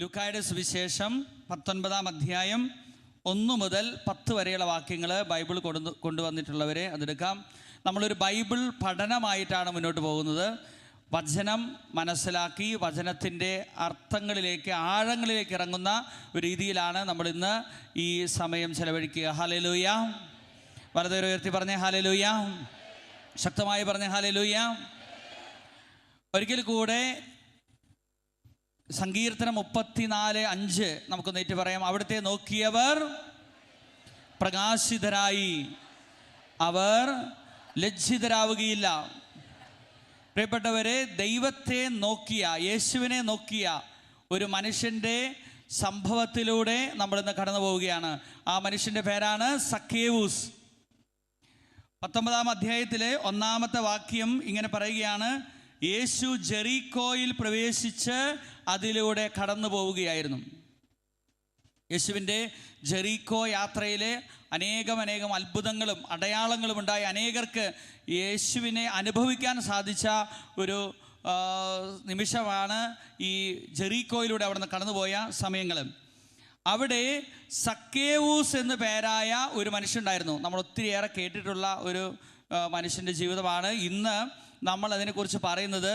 ലൂക്കായുടെ സുവിശേഷം 19-ാം അധ്യായം 1 മുതൽ 10 വരെയുള്ള വാക്യങ്ങൾ ബൈബിൾ കൊണ്ടുവന്നിട്ടുള്ളവരെ അതെടുക്കാം. നമ്മളൊരു ബൈബിൾ പഠനമായിട്ടാണ് മുന്നോട്ട് പോകുന്നത്. വചനം മനസ്സിലാക്കി വചനത്തിൻ്റെ അർത്ഥങ്ങളിലേക്ക് ആഴങ്ങളിലേക്ക് ഇറങ്ങുന്ന ഒരു രീതിയിലാണ് നമ്മൾ ഇന്ന് ഈ സമയം ചെലവഴിക്കുക. ഹല്ലേലൂയ. വലതുകൈ ഉയർത്തി പറഞ്ഞേ ഹല്ലേലൂയ. ശക്തമായി പറഞ്ഞേ ഹല്ലേലൂയ. ഒരിക്കൽ കൂടെ സങ്കീർത്തനം 34:5 നമുക്കൊന്ന് ഏറ്റു പറയാം. അവിടുത്തെ നോക്കിയവർ പ്രകാശിതരായി, അവർ ലജ്ജിതരാവുകയില്ല. പ്രിയപ്പെട്ടവരെ, ദൈവത്തെ നോക്കിയ, യേശുവിനെ നോക്കിയ ഒരു മനുഷ്യൻ്റെ സംഭവത്തിലൂടെ നമ്മളിന്ന് കടന്നു പോവുകയാണ്. ആ മനുഷ്യൻ്റെ പേരാണ് സക്കേവൂസ്. 19-ാം അധ്യായത്തിലെ 1-ാമത്തെ വാക്യം ഇങ്ങനെ പറയുകയാണ്: യേശു ജെറിക്കോയിൽ പ്രവേശിച്ച് അതിലൂടെ കടന്നു പോവുകയായിരുന്നു. യേശുവിൻ്റെ ജെറിക്കോ യാത്രയിലെ അനേകം അത്ഭുതങ്ങളും അടയാളങ്ങളും ഉണ്ടായി അനേകർക്ക് യേശുവിനെ അനുഭവിക്കാൻ സാധിച്ച ഒരു നിമിഷമാണ് ഈ ജെറിക്കോയിലൂടെ അവിടെ നിന്ന് കടന്നുപോയ സമയങ്ങൾ. അവിടെ സക്കേവൂസ് എന്ന് പേരായ ഒരു മനുഷ്യനുണ്ടായിരുന്നു. നമ്മൾ ഒത്തിരിയേറെ കേട്ടിട്ടുള്ള ഒരു മനുഷ്യൻ്റെ ജീവിതമാണ്. ഇന്ന് നമ്മൾ അതിനെക്കുറിച്ച് പറയുന്നത്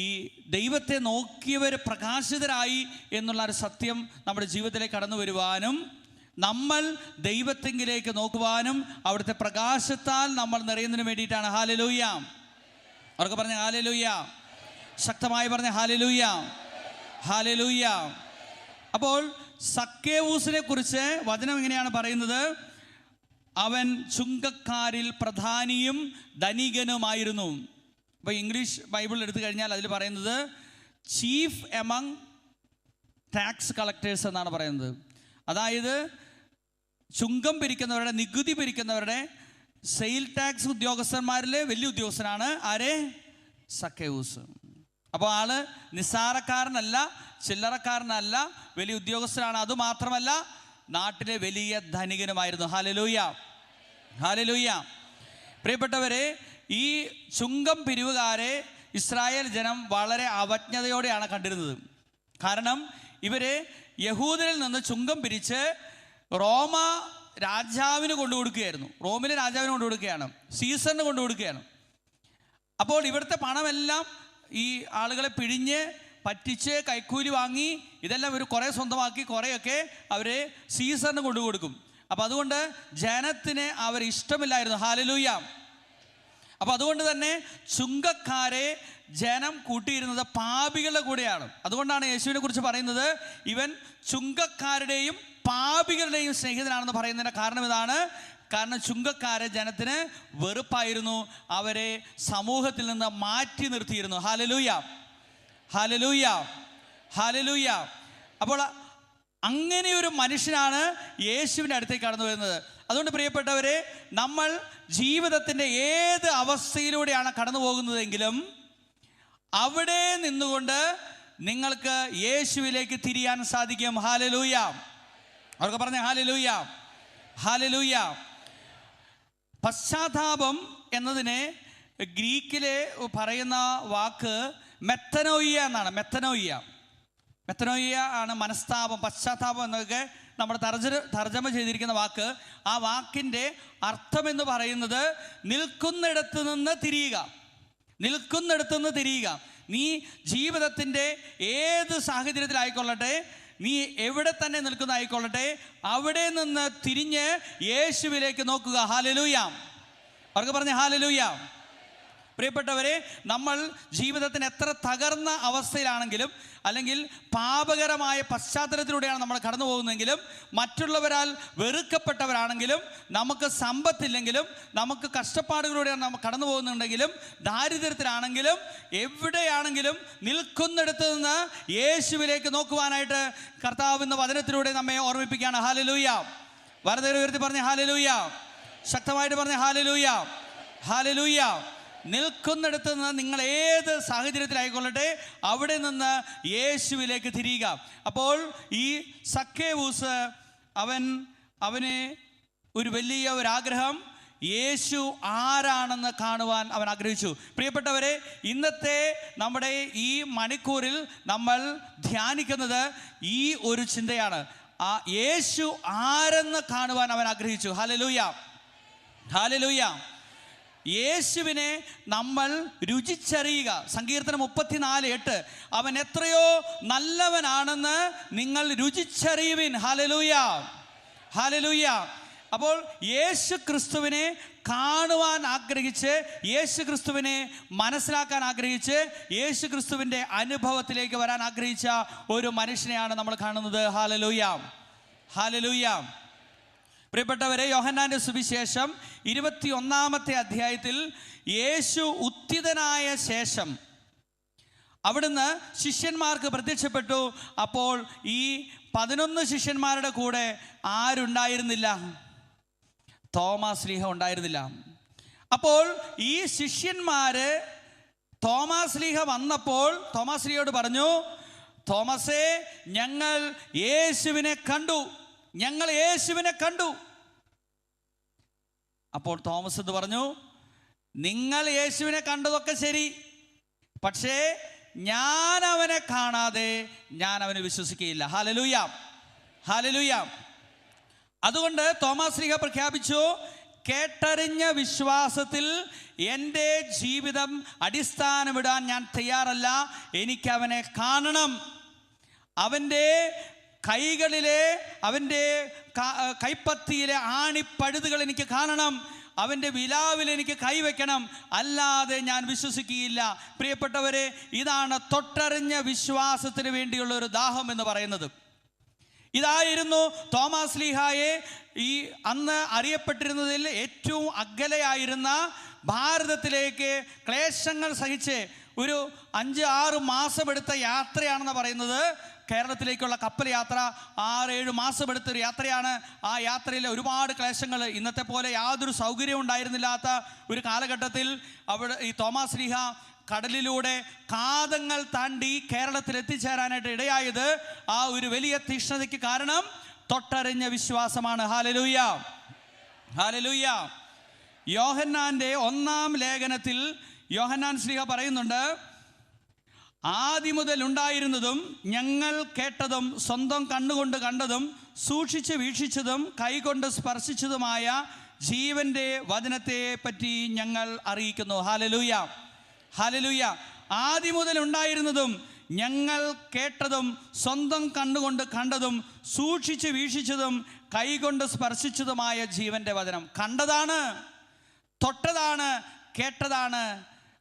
ഈ ദൈവത്തെ നോക്കിയവർ പ്രകാശിതരായി എന്നുള്ള ഒരു സത്യം നമ്മുടെ ജീവിതത്തിലേക്ക് കടന്നു വരുവാനും നമ്മൾ ദൈവത്തെങ്കിലേക്ക് നോക്കുവാനും അവിടുത്തെ പ്രകാശത്താൽ നമ്മൾ നിറയുന്നതിന് വേണ്ടിയിട്ടാണ്. ഹല്ലേലൂയ. അവർക്ക് പറഞ്ഞ ഹല്ലേലൂയ. ശക്തമായി പറഞ്ഞ ഹല്ലേലൂയ. ഹല്ലേലൂയ. അപ്പോൾ സക്കേവൂസിനെ കുറിച്ച് വചനം ഇങ്ങനെയാണ് പറയുന്നത്: അവൻ ചുങ്കക്കാരിൽ പ്രധാനിയും ധനികനുമായിരുന്നു. അപ്പോൾ ഇംഗ്ലീഷ് ബൈബിൾ എടുത്തു കഴിഞ്ഞാൽ അതിൽ പറയുന്നത് ചീഫ് എമംഗ് ടാക്സ് കളക്ടേഴ്സ് എന്നാണ് പറയുന്നത്. അതായത് ചുങ്കം പിരിക്കുന്നവരുടെ, നികുതി പിരിക്കുന്നവരുടെ, സെയിൽ ടാക്സ് ഉദ്യോഗസ്ഥന്മാരിലെ വലിയ ഉദ്യോഗസ്ഥനാണ് ആരെ? സക്കേവൂസ്. അപ്പോൾ ആള് നിസ്സാരക്കാരനല്ല, ചില്ലറക്കാരനല്ല, വലിയ ഉദ്യോഗസ്ഥനാണ്. അതുമാത്രമല്ല, നാട്ടിലെ വലിയ ധനികനുമായിരുന്നു. ഹല്ലേലൂയ. ഹല്ലേലൂയ. പ്രിയപ്പെട്ടവരെ, ഈ ചുങ്കം പിരിവുകാരെ ഇസ്രായേൽ ജനം വളരെ അവജ്ഞതയോടെയാണ് കണ്ടിരുന്നത്. കാരണം ഇവര് യഹൂദരിൽ നിന്ന് ചുങ്കം പിരിച്ച് റോമ രാജാവിന് കൊണ്ടുകൊടുക്കുകയായിരുന്നു. റോമിലെ രാജാവിന് കൊണ്ടുകൊടുക്കുകയാണ്, സീസറിന് കൊണ്ടുകൊടുക്കുകയാണ്. അപ്പോൾ ഇവിടുത്തെ പണമെല്ലാം ഈ ആളുകളെ പിഴിഞ്ഞ് പറ്റിച്ച് കൈക്കൂലി വാങ്ങി ഇതെല്ലാം ഇവർ കുറേ സ്വന്തമാക്കി, കുറേയൊക്കെ അവർ സീസറിന് കൊണ്ടുകൊടുക്കും. അപ്പോൾ അതുകൊണ്ട് ജനത്തിന് അവർ ഇഷ്ടമില്ലായിരുന്നു. ഹല്ലേലൂയ. അപ്പോൾ അതുകൊണ്ട് തന്നെ ചുങ്കക്കാരെ ജനം കൂട്ടിയിരുന്നത് പാപികളുടെ കൂടെയാണ്. അതുകൊണ്ടാണ് യേശുവിനെ കുറിച്ച് പറയുന്നത് ഇവൻ ചുങ്കക്കാരുടെയും പാപികളുടെയും സ്നേഹിതനാണെന്ന് പറയുന്നതിൻ്റെ കാരണം ഇതാണ്. കാരണം ചുങ്കക്കാരെ ജനത്തിന് വെറുപ്പായിരുന്നു, അവരെ സമൂഹത്തിൽ നിന്ന് മാറ്റി നിർത്തിയിരുന്നു. ഹല്ലേലൂയ. ഹല്ലേലൂയ. ഹല്ലേലൂയ. അപ്പോൾ അങ്ങനെ ഒരു മനുഷ്യനാണ് യേശുവിൻ്റെ അടുത്തേക്ക് കടന്നു വരുന്നത്. അതുകൊണ്ട് പ്രിയപ്പെട്ടവരെ, നമ്മൾ ജീവിതത്തിൻ്റെ ഏത് അവസ്ഥയിലൂടെയാണ് കടന്നു പോകുന്നതെങ്കിലും അവിടെ നിന്നുകൊണ്ട് നിങ്ങൾക്ക് യേശുവിലേക്ക് തിരിയാൻ സാധിക്കും. ഹല്ലേലൂയ. അവർക്ക് പറഞ്ഞ ഹല്ലേലൂയ. ഹല്ലേലൂയ. പശ്ചാത്താപം എന്നതിനെ ഗ്രീക്കിലെ പറയുന്ന വാക്ക് മെത്തനോയിയ എന്നാണ്. മെത്തനോയിയ ആണ് മനസ്താപം, പശ്ചാത്താപം എന്നൊക്കെ നമ്മൾ തർജ്ജമ ചെയ്തിരിക്കുന്ന വാക്ക്. ആ വാക്കിൻ്റെ അർത്ഥമെന്ന് പറയുന്നത് നിൽക്കുന്നിടത്ത് നിന്ന് തിരിയുക. നിൽക്കുന്നിടത്ത് നിന്ന് തിരിയുക. നീ ജീവിതത്തിൻ്റെ ഏത് സാഹചര്യത്തിലായിക്കൊള്ളട്ടെ, നീ എവിടെ തന്നെ നിൽക്കുന്നതായിക്കൊള്ളട്ടെ, അവിടെ നിന്ന് തിരിഞ്ഞ് യേശുവിലേക്ക് നോക്കുക. ഹല്ലേലൂയ. അവർക്ക് പറഞ്ഞ ഹല്ലേലൂയ. പ്രിയപ്പെട്ടവരെ, നമ്മൾ ജീവിതത്തിന് എത്ര തകർന്ന അവസ്ഥയിലാണെങ്കിലും അല്ലെങ്കിൽ പാപകരമായ പശ്ചാത്തലത്തിലൂടെയാണ് നമ്മൾ കടന്നു പോകുന്നതെങ്കിലും, മറ്റുള്ളവരാൽ വെറുക്കപ്പെട്ടവരാണെങ്കിലും, നമുക്ക് സമ്പത്തില്ലെങ്കിലും, നമുക്ക് കഷ്ടപ്പാടുകളിലൂടെയാണ് നമ്മൾ കടന്നു പോകുന്നുണ്ടെങ്കിലും, ദാരിദ്ര്യത്തിലാണെങ്കിലും, എവിടെയാണെങ്കിലും നിൽക്കുന്നിടത്ത് നിന്ന് യേശുവിലേക്ക് നോക്കുവാനായിട്ട് കർത്താവ് ഇന്ന് വചനത്തിലൂടെ നമ്മെ ഓർമ്മിപ്പിക്കുകയാണ്. ഹല്ലേലൂയ. വലതുകൈ ഉയർത്തി പറഞ്ഞ ഹല്ലേലൂയ. ശക്തമായിട്ട് പറഞ്ഞ ഹല്ലേലൂയ. ഹല്ലേലൂയ. നിൽക്കുന്നിടത്ത് നിന്ന് നിങ്ങൾ ഏത് സാഹചര്യത്തിലായിക്കൊള്ളട്ടെ അവിടെ നിന്ന് യേശുവിലേക്ക് തിരിയുക. അപ്പോൾ ഈ സക്കേവൂസ് അവന് ഒരു വലിയ ഒരാഗ്രഹം, യേശു ആരാണെന്ന് കാണുവാൻ അവൻ ആഗ്രഹിച്ചു. പ്രിയപ്പെട്ടവരെ, ഇന്നത്തെ നമ്മുടെ ഈ മണിക്കൂറിൽ നമ്മൾ ധ്യാനിക്കുന്നത് ഈ ഒരു ചിന്തയാണ്. ആ യേശു ആരെന്ന് കാണുവാൻ അവൻ ആഗ്രഹിച്ചു. Hallelujah, hallelujah. യേശുവിനെ നമ്മൾ രുചിച്ചറിയുക. സങ്കീർത്തനം 34:8, അവൻ എത്രയോ നല്ലവനാണെന്ന് നിങ്ങൾ രുചിച്ചറിയുവിൻ. Hallelujah, hallelujah. അപ്പോൾ യേശു ക്രിസ്തുവിനെ കാണുവാൻ ആഗ്രഹിച്ച്, യേശു ക്രിസ്തുവിനെ മനസ്സിലാക്കാൻ ആഗ്രഹിച്ച്, യേശു ക്രിസ്തുവിൻ്റെ അനുഭവത്തിലേക്ക് വരാൻ ആഗ്രഹിച്ച ഒരു മനുഷ്യനെയാണ് നമ്മൾ കാണുന്നത്. ഹല്ലേലൂയ, ഹല്ലേലൂയ. പ്രിയപ്പെട്ടവരെ, യോഹന്നാന്റെ സുവിശേഷം 21-ാമത്തെ അധ്യായത്തിൽ യേശു ഉത്ഥിതനായ ശേഷം അവിടുന്ന് ശിഷ്യന്മാർക്ക് പ്രത്യക്ഷപ്പെട്ടു. അപ്പോൾ ഈ 11 ശിഷ്യന്മാരുടെ കൂടെ ആരുണ്ടായിരുന്നില്ല? തോമാസ് ശ്ലീഹ ഉണ്ടായിരുന്നില്ല. അപ്പോൾ ഈ ശിഷ്യന്മാര് തോമാസ് ശ്ലീഹ വന്നപ്പോൾ തോമാസ് ശ്ലീഹയോട് പറഞ്ഞു, തോമസേ, ഞങ്ങൾ യേശുവിനെ കണ്ടു, ഞങ്ങൾ യേശുവിനെ കണ്ടു. അപ്പോൾ തോമസ് എന്ന് പറഞ്ഞു, നിങ്ങൾ യേശുവിനെ കണ്ടതൊക്കെ ശരി, പക്ഷേ ഞാൻ അവനെ കാണാതെ ഞാൻ അവനെ വിശ്വസിക്കുകയില്ല. ഹല്ലേലൂയ, ഹല്ലേലൂയ. അതുകൊണ്ട് തോമാസ് ശ്ലീഹ പ്രഖ്യാപിച്ചു, കേട്ടറിഞ്ഞ വിശ്വാസത്തിൽ എൻ്റെ ജീവിതം അടിസ്ഥാനമിടാൻ ഞാൻ തയ്യാറല്ല. എനിക്ക് അവനെ കാണണം. അവൻ്റെ കൈകളിലെ, അവൻ്റെ കൈപ്പത്തിയിലെ ആണിപ്പഴുതുകൾ എനിക്ക് കാണണം. അവൻ്റെ വിലാവിൽ എനിക്ക് കൈവയ്ക്കണം, അല്ലാതെ ഞാൻ വിശ്വസിക്കുകയില്ല. പ്രിയപ്പെട്ടവരെ, ഇതാണ് തൊട്ടറിഞ്ഞ വിശ്വാസത്തിന് വേണ്ടിയുള്ള ഒരു ദാഹം എന്ന് പറയുന്നത്. ഇതായിരുന്നു തോമാസ് ശ്ലീഹായെ ഈ അന്ന് അറിയപ്പെട്ടിരുന്നതിൽ ഏറ്റവും അകലെയായിരുന്ന ഭാരതത്തിലേക്ക് ക്ലേശങ്ങൾ സഹിച്ച് ഒരു 5-6 മാസമെടുത്ത യാത്രയാണെന്ന് പറയുന്നത്. കേരളത്തിലേക്കുള്ള കപ്പൽ യാത്ര 6-7 മാസമെടുത്തൊരു യാത്രയാണ്. ആ യാത്രയിൽ ഒരുപാട് ക്ലേശങ്ങൾ, ഇന്നത്തെ പോലെ യാതൊരു സൗകര്യവും ഉണ്ടായിരുന്നില്ലാത്ത ഒരു കാലഘട്ടത്തിൽ അവിടെ ഈ തോമാസ് ശ്ലീഹ കടലിലൂടെ കാതങ്ങൾ താണ്ടി കേരളത്തിൽ എത്തിച്ചേരാനായിട്ട് ഇടയായത് ആ ഒരു വലിയ തീക്ഷ്ണതയ്ക്ക് കാരണം തൊട്ടറിഞ്ഞ വിശ്വാസമാണ്. Hallelujah, hallelujah. യോഹന്നാന്റെ 1-ാം ലേഖനത്തിൽ യോഹന്നാൻ ശ്ലീഹ പറയുന്നുണ്ട്, ആദി മുതൽ ഉണ്ടായിരുന്നതും ഞങ്ങൾ കേട്ടതും സ്വന്തം കണ്ണുകൊണ്ട് കണ്ടതും സൂക്ഷിച്ച് വീക്ഷിച്ചതും കൈകൊണ്ട് സ്പർശിച്ചതുമായ ജീവന്റെ വചനത്തെ പറ്റി ഞങ്ങൾ അറിയിക്കുന്നു. Hallelujah, hallelujah. ആദി മുതൽ ഉണ്ടായിരുന്നതും ഞങ്ങൾ കേട്ടതും സ്വന്തം കണ്ണുകൊണ്ട് കണ്ടതും സൂക്ഷിച്ച് വീക്ഷിച്ചതും കൈകൊണ്ട് സ്പർശിച്ചതുമായ ജീവന്റെ വചനം. കണ്ടതാണ്, തൊട്ടതാണ്, കേട്ടതാണ്.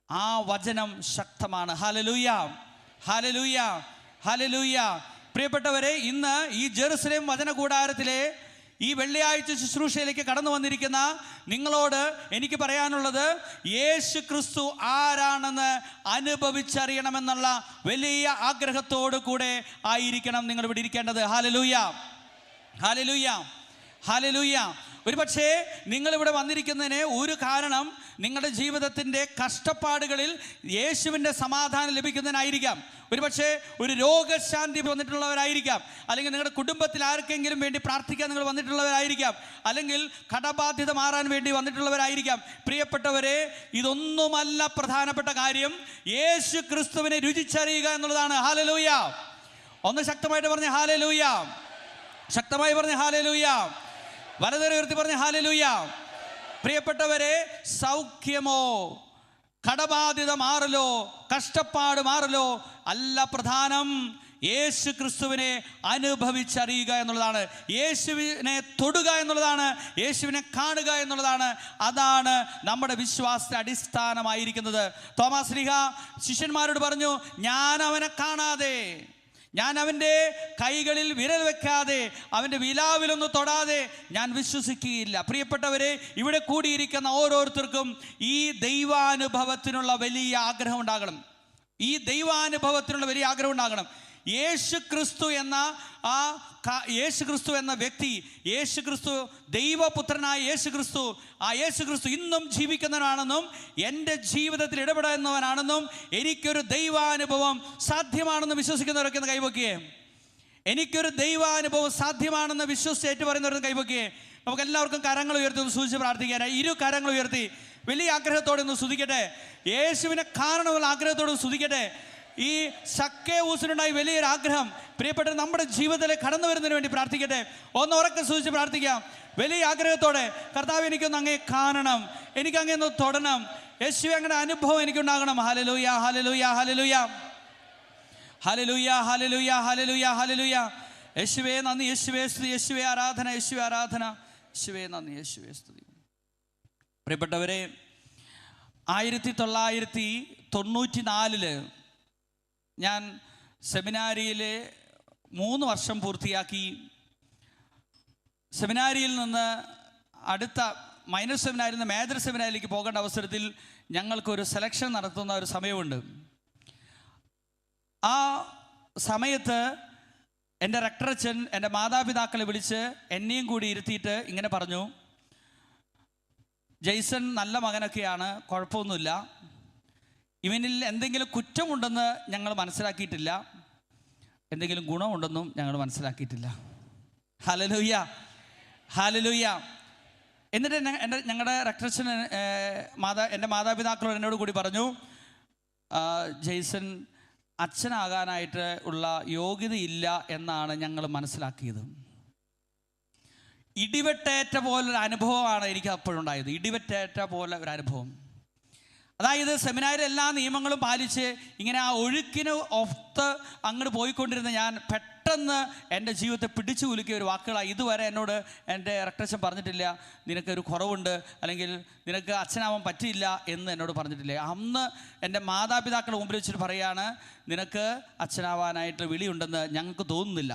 ആ വചനം ശക്തമാണ്. ഹല്ലേലൂയ, ഹല്ലേലൂയ, ഹല്ലേലൂയ. പ്രിയപ്പെട്ടവരെ, ഇന്ന് ഈ ജെറുസലേം വചന കൂടാരത്തിലെ ഈ വെള്ളിയാഴ്ച ശുശ്രൂഷയിലേക്ക് കടന്നു വന്നിരിക്കുന്ന നിങ്ങളോട് എനിക്ക് പറയാനുള്ളത്, യേശു ക്രിസ്തു ആരാണെന്ന് അനുഭവിച്ചറിയണമെന്നുള്ള വലിയ ആഗ്രഹത്തോടു കൂടെ ആയിരിക്കണം നിങ്ങൾ ഇവിടെ ഇരിക്കേണ്ടത്. ഹല്ലേലൂയ, ഹല്ലേലൂയ, ഹല്ലേലൂയ. ഒരുപക്ഷേ നിങ്ങളിവിടെ വന്നിരിക്കുന്നതിന് ഒരു കാരണം നിങ്ങളുടെ ജീവിതത്തിൻ്റെ കഷ്ടപ്പാടുകളിൽ യേശുവിൻ്റെ സമാധാനം ലഭിക്കുന്നതിനായിരിക്കാം. ഒരുപക്ഷെ ഒരു രോഗശാന്തി വന്നിട്ടുള്ളവരായിരിക്കാം, അല്ലെങ്കിൽ നിങ്ങളുടെ കുടുംബത്തിൽ ആർക്കെങ്കിലും വേണ്ടി പ്രാർത്ഥിക്കാൻ നിങ്ങൾ വന്നിട്ടുള്ളവരായിരിക്കാം, അല്ലെങ്കിൽ കടബാധ്യത മാറാൻ വേണ്ടി വന്നിട്ടുള്ളവരായിരിക്കാം. പ്രിയപ്പെട്ടവരെ, ഇതൊന്നുമല്ല പ്രധാനപ്പെട്ട കാര്യം. യേശു ക്രിസ്തുവിനെ രുചിച്ചറിയുക എന്നുള്ളതാണ്. ഹല്ലേലൂയ. ഒന്ന് ശക്തമായിട്ട് പറഞ്ഞ ഹല്ലേലൂയ, ശക്തമായി പറഞ്ഞ ഹല്ലേലൂയ, വലതുകൈ ഉയർത്തി പറഞ്ഞ ഹല്ലേലൂയ. പ്രിയപ്പെട്ടവരെ, സൗഖ്യമോ കടബാധ്യത മാറലോ കഷ്ടപ്പാട് മാറലോ അല്ല പ്രധാനം. യേശു ക്രിസ്തുവിനെ അനുഭവിച്ചറിയുക എന്നുള്ളതാണ്, യേശുവിനെ തൊടുക എന്നുള്ളതാണ്, യേശുവിനെ കാണുക എന്നുള്ളതാണ്. അതാണ് നമ്മുടെ വിശ്വാസത്തെ അടിസ്ഥാനമായിരിക്കുന്നത്. തോമാസ് ശ്ലീഹ ശിഷ്യന്മാരോട് പറഞ്ഞു, ഞാൻ അവനെ കാണാതെ, ഞാൻ അവൻ്റെ കൈകളിൽ വിരൽ വെക്കാതെ, അവൻ്റെ വിലാവിലൊന്ന് തൊടാതെ ഞാൻ വിശ്വസിക്കുകയില്ല. പ്രിയപ്പെട്ടവരെ, ഇവിടെ കൂടിയിരിക്കുന്ന ഓരോരുത്തർക്കും ഈ ദൈവാനുഭവത്തിനുള്ള വലിയ ആഗ്രഹം ഉണ്ടാകണം. ഈ ദൈവാനുഭവത്തിനുള്ള വലിയ ആഗ്രഹം ഉണ്ടാകണം. യേശു ക്രിസ്തു എന്ന വ്യക്തി, യേശു ക്രിസ്തു ദൈവപുത്രനായ യേശു ക്രിസ്തു, ആ യേശു ക്രിസ്തു ഇന്നും ജീവിക്കുന്നവനാണെന്നും എൻ്റെ ജീവിതത്തിൽ ഇടപെടുന്നവനാണെന്നും എനിക്കൊരു ദൈവാനുഭവം സാധ്യമാണെന്ന് വിശ്വസിക്കുന്നവരൊക്കെ ഒന്ന് കൈവയ്ക്കുകയെ. എനിക്കൊരു ദൈവാനുഭവം സാധ്യമാണെന്ന് വിശ്വസിച്ച് ഏറ്റുപറയുന്നവരൊന്ന് കൈവയ്ക്കുകയെ. നമുക്ക് എല്ലാവർക്കും കരങ്ങൾ ഉയർത്തി ഒന്ന് സ്തുതിച്ച് പ്രാർത്ഥിക്കാനായി. ഇരു കരങ്ങൾ ഉയർത്തി വലിയ ആഗ്രഹത്തോടെ ഒന്ന് സ്തുതിക്കട്ടെ. യേശുവിനെ കാണണമെന്നുള്ള ആഗ്രഹത്തോടെ സ്തുതിക്കട്ടെ. ഈ സക്കേവൂസിനുണ്ടായി വലിയൊരു ആഗ്രഹം പ്രിയപ്പെട്ട നമ്മുടെ ജീവിതത്തിൽ കടന്നു വരുന്നതിന് വേണ്ടി പ്രാർത്ഥിക്കട്ടെ. ഒന്ന് ഉറക്കെ സ്തുതിച്ച് പ്രാർത്ഥിക്കാം വലിയ ആഗ്രഹത്തോടെ. കർത്താവ്, എനിക്കൊന്ന് അങ്ങേ കാണണം, എനിക്ക് അങ്ങേ ഒന്ന് തൊടണം. യേശുവേ, അങ്ങനെ അനുഭവം എനിക്കുണ്ടാകണം. ഹല്ലേലൂയ, ഹല്ലേലൂയ, ഹല്ലേലൂയ, ഹല്ലേലൂയ, ഹല്ലേലൂയ, ഹല്ലേലൂയ, ഹല്ലേലൂയ. യേശുവേ നന്ദി, യേശുവേ സ്തുതി, യേശുവേ ആരാധന, യേശുവേ ആരാധന, യേശുവേ നന്ദി, യേശുവേ സ്തുതി. പ്രിയപ്പെട്ടവരെ, 1994 ഞാൻ സെമിനാരിയിൽ 3 വർഷം പൂർത്തിയാക്കി. സെമിനാരിയിൽ നിന്ന് അടുത്ത മൈനർ സെമിനാരിൽ നിന്ന് മേജർ സെമിനാരിലേക്ക് പോകേണ്ട അവസരത്തിൽ ഞങ്ങൾക്കൊരു സെലക്ഷൻ നടത്തുന്ന ഒരു സമയമുണ്ട്. ആ സമയത്ത് എൻ്റെ റെക്ടറച്ചൻ എൻ്റെ മാതാപിതാക്കളെ വിളിച്ച് എന്നെയും കൂടി ഇരുത്തിയിട്ട് ഇങ്ങനെ പറഞ്ഞു, ജെയ്സൺ നല്ല മകനൊക്കെയാണ്, കുഴപ്പമൊന്നുമില്ല, ഇവനിൽ എന്തെങ്കിലും കുറ്റമുണ്ടെന്ന് ഞങ്ങൾ മനസ്സിലാക്കിയിട്ടില്ല, എന്തെങ്കിലും ഗുണമുണ്ടെന്നും ഞങ്ങൾ മനസ്സിലാക്കിയിട്ടില്ല. Hallelujah, hallelujah. എന്നിട്ട് ഞങ്ങളുടെ റെക്ടറച്ചൻ എൻ്റെ മാതാപിതാക്കളോട് എന്നോട് കൂടി പറഞ്ഞു, ജെയ്സൺ അച്ഛനാകാനായിട്ട് ഉള്ള യോഗ്യതയില്ല എന്നാണ് ഞങ്ങൾ മനസ്സിലാക്കിയത്. ഇടിവെട്ടേറ്റ പോലൊരു അനുഭവമാണ് എനിക്ക് അപ്പോഴുണ്ടായത്. ഇടിവെട്ടേറ്റ പോലെ ഒരു അനുഭവം. അതായത് സെമിനാരിൽ എല്ലാ നിയമങ്ങളും പാലിച്ച് ഇങ്ങനെ ആ ഒഴുക്കിന് ഒത്ത് അങ്ങോട്ട് പോയിക്കൊണ്ടിരുന്ന ഞാൻ പെട്ടെന്ന് എൻ്റെ ജീവിതത്തെ പിടിച്ചു കുലുക്കിയ ഒരു വാക്കുകളാണ്. ഇതുവരെ എന്നോട് എൻ്റെ റെക്ടറച്ചൻ പറഞ്ഞിട്ടില്ല, നിനക്കൊരു കുറവുണ്ട് അല്ലെങ്കിൽ നിനക്ക് അച്ഛനാവാൻ പറ്റില്ല എന്ന് എന്നോട് പറഞ്ഞിട്ടില്ല. അന്ന് എൻ്റെ മാതാപിതാക്കളുടെ മുമ്പിൽ വെച്ചിട്ട് പറയുകയാണ്, നിനക്ക് അച്ഛനാവാനായിട്ട് വിളിയുണ്ടെന്ന് ഞങ്ങൾക്ക് തോന്നുന്നില്ല.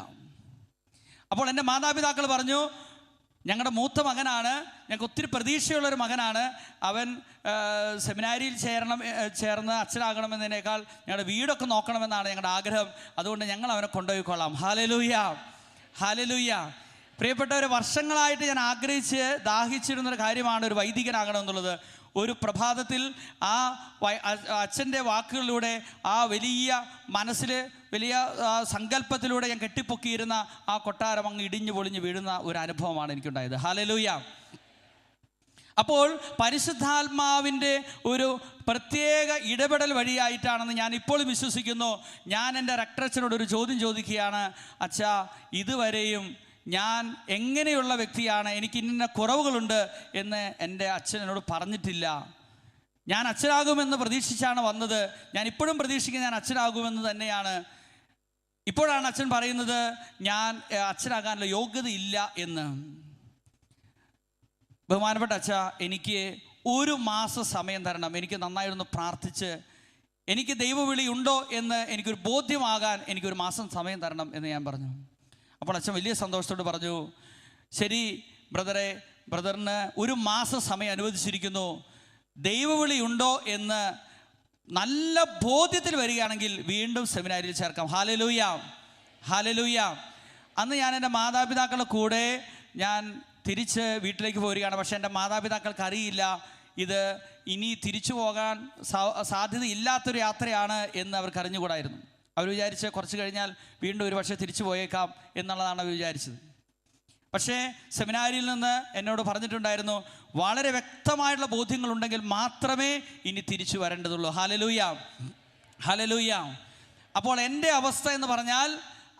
അപ്പോൾ എൻ്റെ മാതാപിതാക്കൾ പറഞ്ഞു, ഞങ്ങളുടെ മൂത്ത മകനാണ്, ഞങ്ങൾക്ക് ഒത്തിരി പ്രതീക്ഷയുള്ളൊരു മകനാണ്, അവൻ സെമിനാരിയിൽ ചേർന്ന് അച്ഛനാകണമെന്നതിനേക്കാൾ ഞങ്ങളുടെ വീടൊക്കെ നോക്കണമെന്നാണ് ഞങ്ങളുടെ ആഗ്രഹം, അതുകൊണ്ട് ഞങ്ങൾ അവനെ കൊണ്ടുപോയിക്കൊള്ളാം. ഹല്ലേലൂയ, ഹല്ലേലൂയ. പ്രിയപ്പെട്ടവരെ, വർഷങ്ങളായിട്ട് ഞാൻ ആഗ്രഹിച്ച് ദാഹിച്ചിരുന്നൊരു കാര്യമാണ് ഒരു വൈദികനാകണമെന്നുള്ളത്. ഒരു പ്രഭാതത്തിൽ ആ അച്ഛൻ്റെ വാക്കുകളിലൂടെ ആ വലിയ മനസ്സിൽ വലിയ സങ്കല്പത്തിലൂടെ ഞാൻ കെട്ടിപ്പൊക്കിയിരുന്ന ആ കൊട്ടാരം അങ്ങ് ഇടിഞ്ഞു പൊളിഞ്ഞ് വീഴുന്ന ഒരു അനുഭവമാണ് എനിക്കുണ്ടായത്. ഹല്ലേലൂയ. അപ്പോൾ പരിശുദ്ധാത്മാവിൻ്റെ ഒരു പ്രത്യേക ഇടപെടൽ വഴിയായിട്ടാണെന്ന് ഞാൻ ഇപ്പോഴും വിശ്വസിക്കുന്നു. ഞാൻ എൻ്റെ റെക്ടറച്ചനോട് ഒരു ചോദ്യം ചോദിക്കുകയാണ്, അച്ഛാ, ഇതുവരെയും ഞാൻ എങ്ങനെയുള്ള വ്യക്തിയാണ്, എനിക്ക് ഇന്ന കുറവുകളുണ്ട് എന്ന് എൻ്റെ അച്ഛൻ എന്നോട് പറഞ്ഞിട്ടില്ല. ഞാൻ അച്ഛനാകുമെന്ന് പ്രതീക്ഷിച്ചാണ് വന്നത്, ഞാൻ ഇപ്പോഴും പ്രതീക്ഷിക്കുന്നത് ഞാൻ അച്ഛനാകുമെന്ന് തന്നെയാണ്. ഇപ്പോഴാണ് അച്ഛൻ പറയുന്നത് ഞാൻ അച്ഛനാകാനുള്ള യോഗ്യത ഇല്ല എന്ന്. ബഹുമാനപ്പെട്ട അച്ഛാ, എനിക്ക് 1 മാസം സമയം തരണം, എനിക്ക് നന്നായിരുന്നു പ്രാർത്ഥിച്ച് എനിക്ക് ദൈവവിളി ഉണ്ടോ എന്ന് എനിക്കൊരു ബോധ്യമാകാൻ എനിക്കൊരു മാസം സമയം തരണം എന്ന് ഞാൻ പറഞ്ഞു. അപ്പോൾ അച്ഛൻ വലിയ സന്തോഷത്തോട് പറഞ്ഞു, ശരി ബ്രദറിന് 1 മാസം സമയം അനുവദിച്ചിരിക്കുന്നു, ദൈവവിളി ഉണ്ടോ എന്ന് നല്ല ബോധ്യത്തിൽ വരികയാണെങ്കിൽ വീണ്ടും സെമിനാരിയിൽ ചേർക്കാം. Hallelujah, hallelujah. അന്ന് ഞാൻ എൻ്റെ മാതാപിതാക്കളുടെ കൂടെ ഞാൻ തിരിച്ച് വീട്ടിലേക്ക് പോരുകയാണ്. പക്ഷേ എൻ്റെ മാതാപിതാക്കൾക്ക് അറിയില്ല ഇത് ഇനി തിരിച്ചു പോകാൻ സാധ്യതയില്ലാത്തൊരു യാത്രയാണ് എന്ന് അവർക്ക് അറിഞ്ഞുകൂടായിരുന്നു. അവർ വിചാരിച്ച് കുറച്ച് കഴിഞ്ഞാൽ വീണ്ടും ഒരു പക്ഷേ തിരിച്ചു പോയേക്കാം എന്നുള്ളതാണ് അവർ വിചാരിച്ചത്. പക്ഷേ സെമിനാരിയിൽ നിന്ന് എന്നോട് പറഞ്ഞിട്ടുണ്ടായിരുന്നു, വളരെ വ്യക്തമായിട്ടുള്ള ബോധ്യങ്ങളുണ്ടെങ്കിൽ മാത്രമേ ഇനി തിരിച്ചു വരേണ്ടതുള്ളൂ. Hallelujah, hallelujah. അപ്പോൾ എൻ്റെ അവസ്ഥ എന്ന് പറഞ്ഞാൽ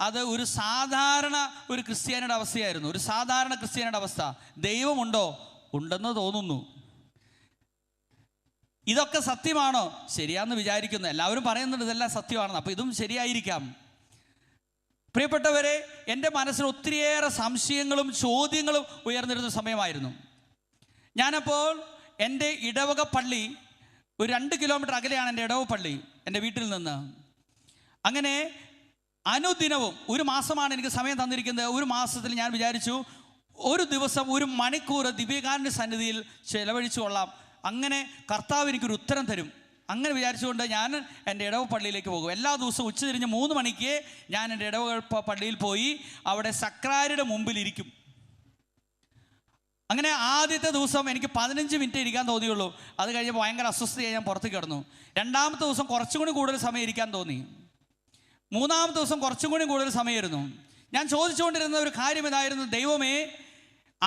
അത് ഒരു സാധാരണ ഒരു ക്രിസ്ത്യാനിയുടെ അവസ്ഥയായിരുന്നു. ഒരു സാധാരണ ക്രിസ്ത്യാനിയുടെ അവസ്ഥ. ദൈവമുണ്ടോ? ഉണ്ടെന്ന് തോന്നുന്നു. ഇതൊക്കെ സത്യമാണോ? ശരിയാണെന്ന് വിചാരിക്കുന്നു. എല്ലാവരും പറയുന്നുണ്ട് ഇതെല്ലാം സത്യമാണെന്ന്. അപ്പോൾ ഇതും ശരിയായിരിക്കാം. പ്രിയപ്പെട്ടവരെ, എൻ്റെ മനസ്സിൽ ഒത്തിരിയേറെ സംശയങ്ങളും ചോദ്യങ്ങളും ഉയർന്നിരുന്ന സമയമായിരുന്നു. ഞാനപ്പോൾ എൻ്റെ ഇടവക പള്ളി ഒരു 2 കിലോമീറ്റർ അകലെയാണ് എൻ്റെ ഇടവക പള്ളി എൻ്റെ വീട്ടിൽ നിന്ന്. അങ്ങനെ അനുദിനവും 1 മാസമാണ് എനിക്ക് സമയം തന്നിരിക്കുന്നത്. 1 മാസത്തിൽ ഞാൻ വിചാരിച്ചു ഒരു ദിവസം 1 മണിക്കൂർ ദിവ്യകാരുണ്യ സന്നിധിയിൽ ചെലവഴിച്ചു കൊള്ളാം. അങ്ങനെ കർത്താവ് എനിക്കൊരു ഉത്തരം തരും. അങ്ങനെ വിചാരിച്ചുകൊണ്ട് ഞാൻ എൻ്റെ ഇടവ പള്ളിയിലേക്ക് പോകും. എല്ലാ ദിവസവും ഉച്ചതിരിഞ്ഞ് 3 മണിക്ക് ഞാൻ എൻ്റെ ഇടവ പള്ളിയിൽ പോയി അവിടെ സക്രാരിയുടെ മുമ്പിൽ ഇരിക്കും. അങ്ങനെ ആദ്യത്തെ ദിവസം എനിക്ക് 15 മിനിറ്റ് ഇരിക്കാൻ തോന്നിയുള്ളൂ. അത് കഴിഞ്ഞപ്പോൾ ഭയങ്കര അസ്വസ്ഥയായി ഞാൻ പുറത്ത് കിടന്നു. 2-ാമത്തെ ദിവസം കുറച്ചും കൂടി കൂടുതൽ സമയം ഇരിക്കാൻ തോന്നി. 3-ാമത്തെ ദിവസം കുറച്ചും കൂടി കൂടുതൽ സമയമായിരുന്നു. ഞാൻ ചോദിച്ചുകൊണ്ടിരുന്ന ഒരു കാര്യം ഇതായിരുന്നു, ദൈവമേ,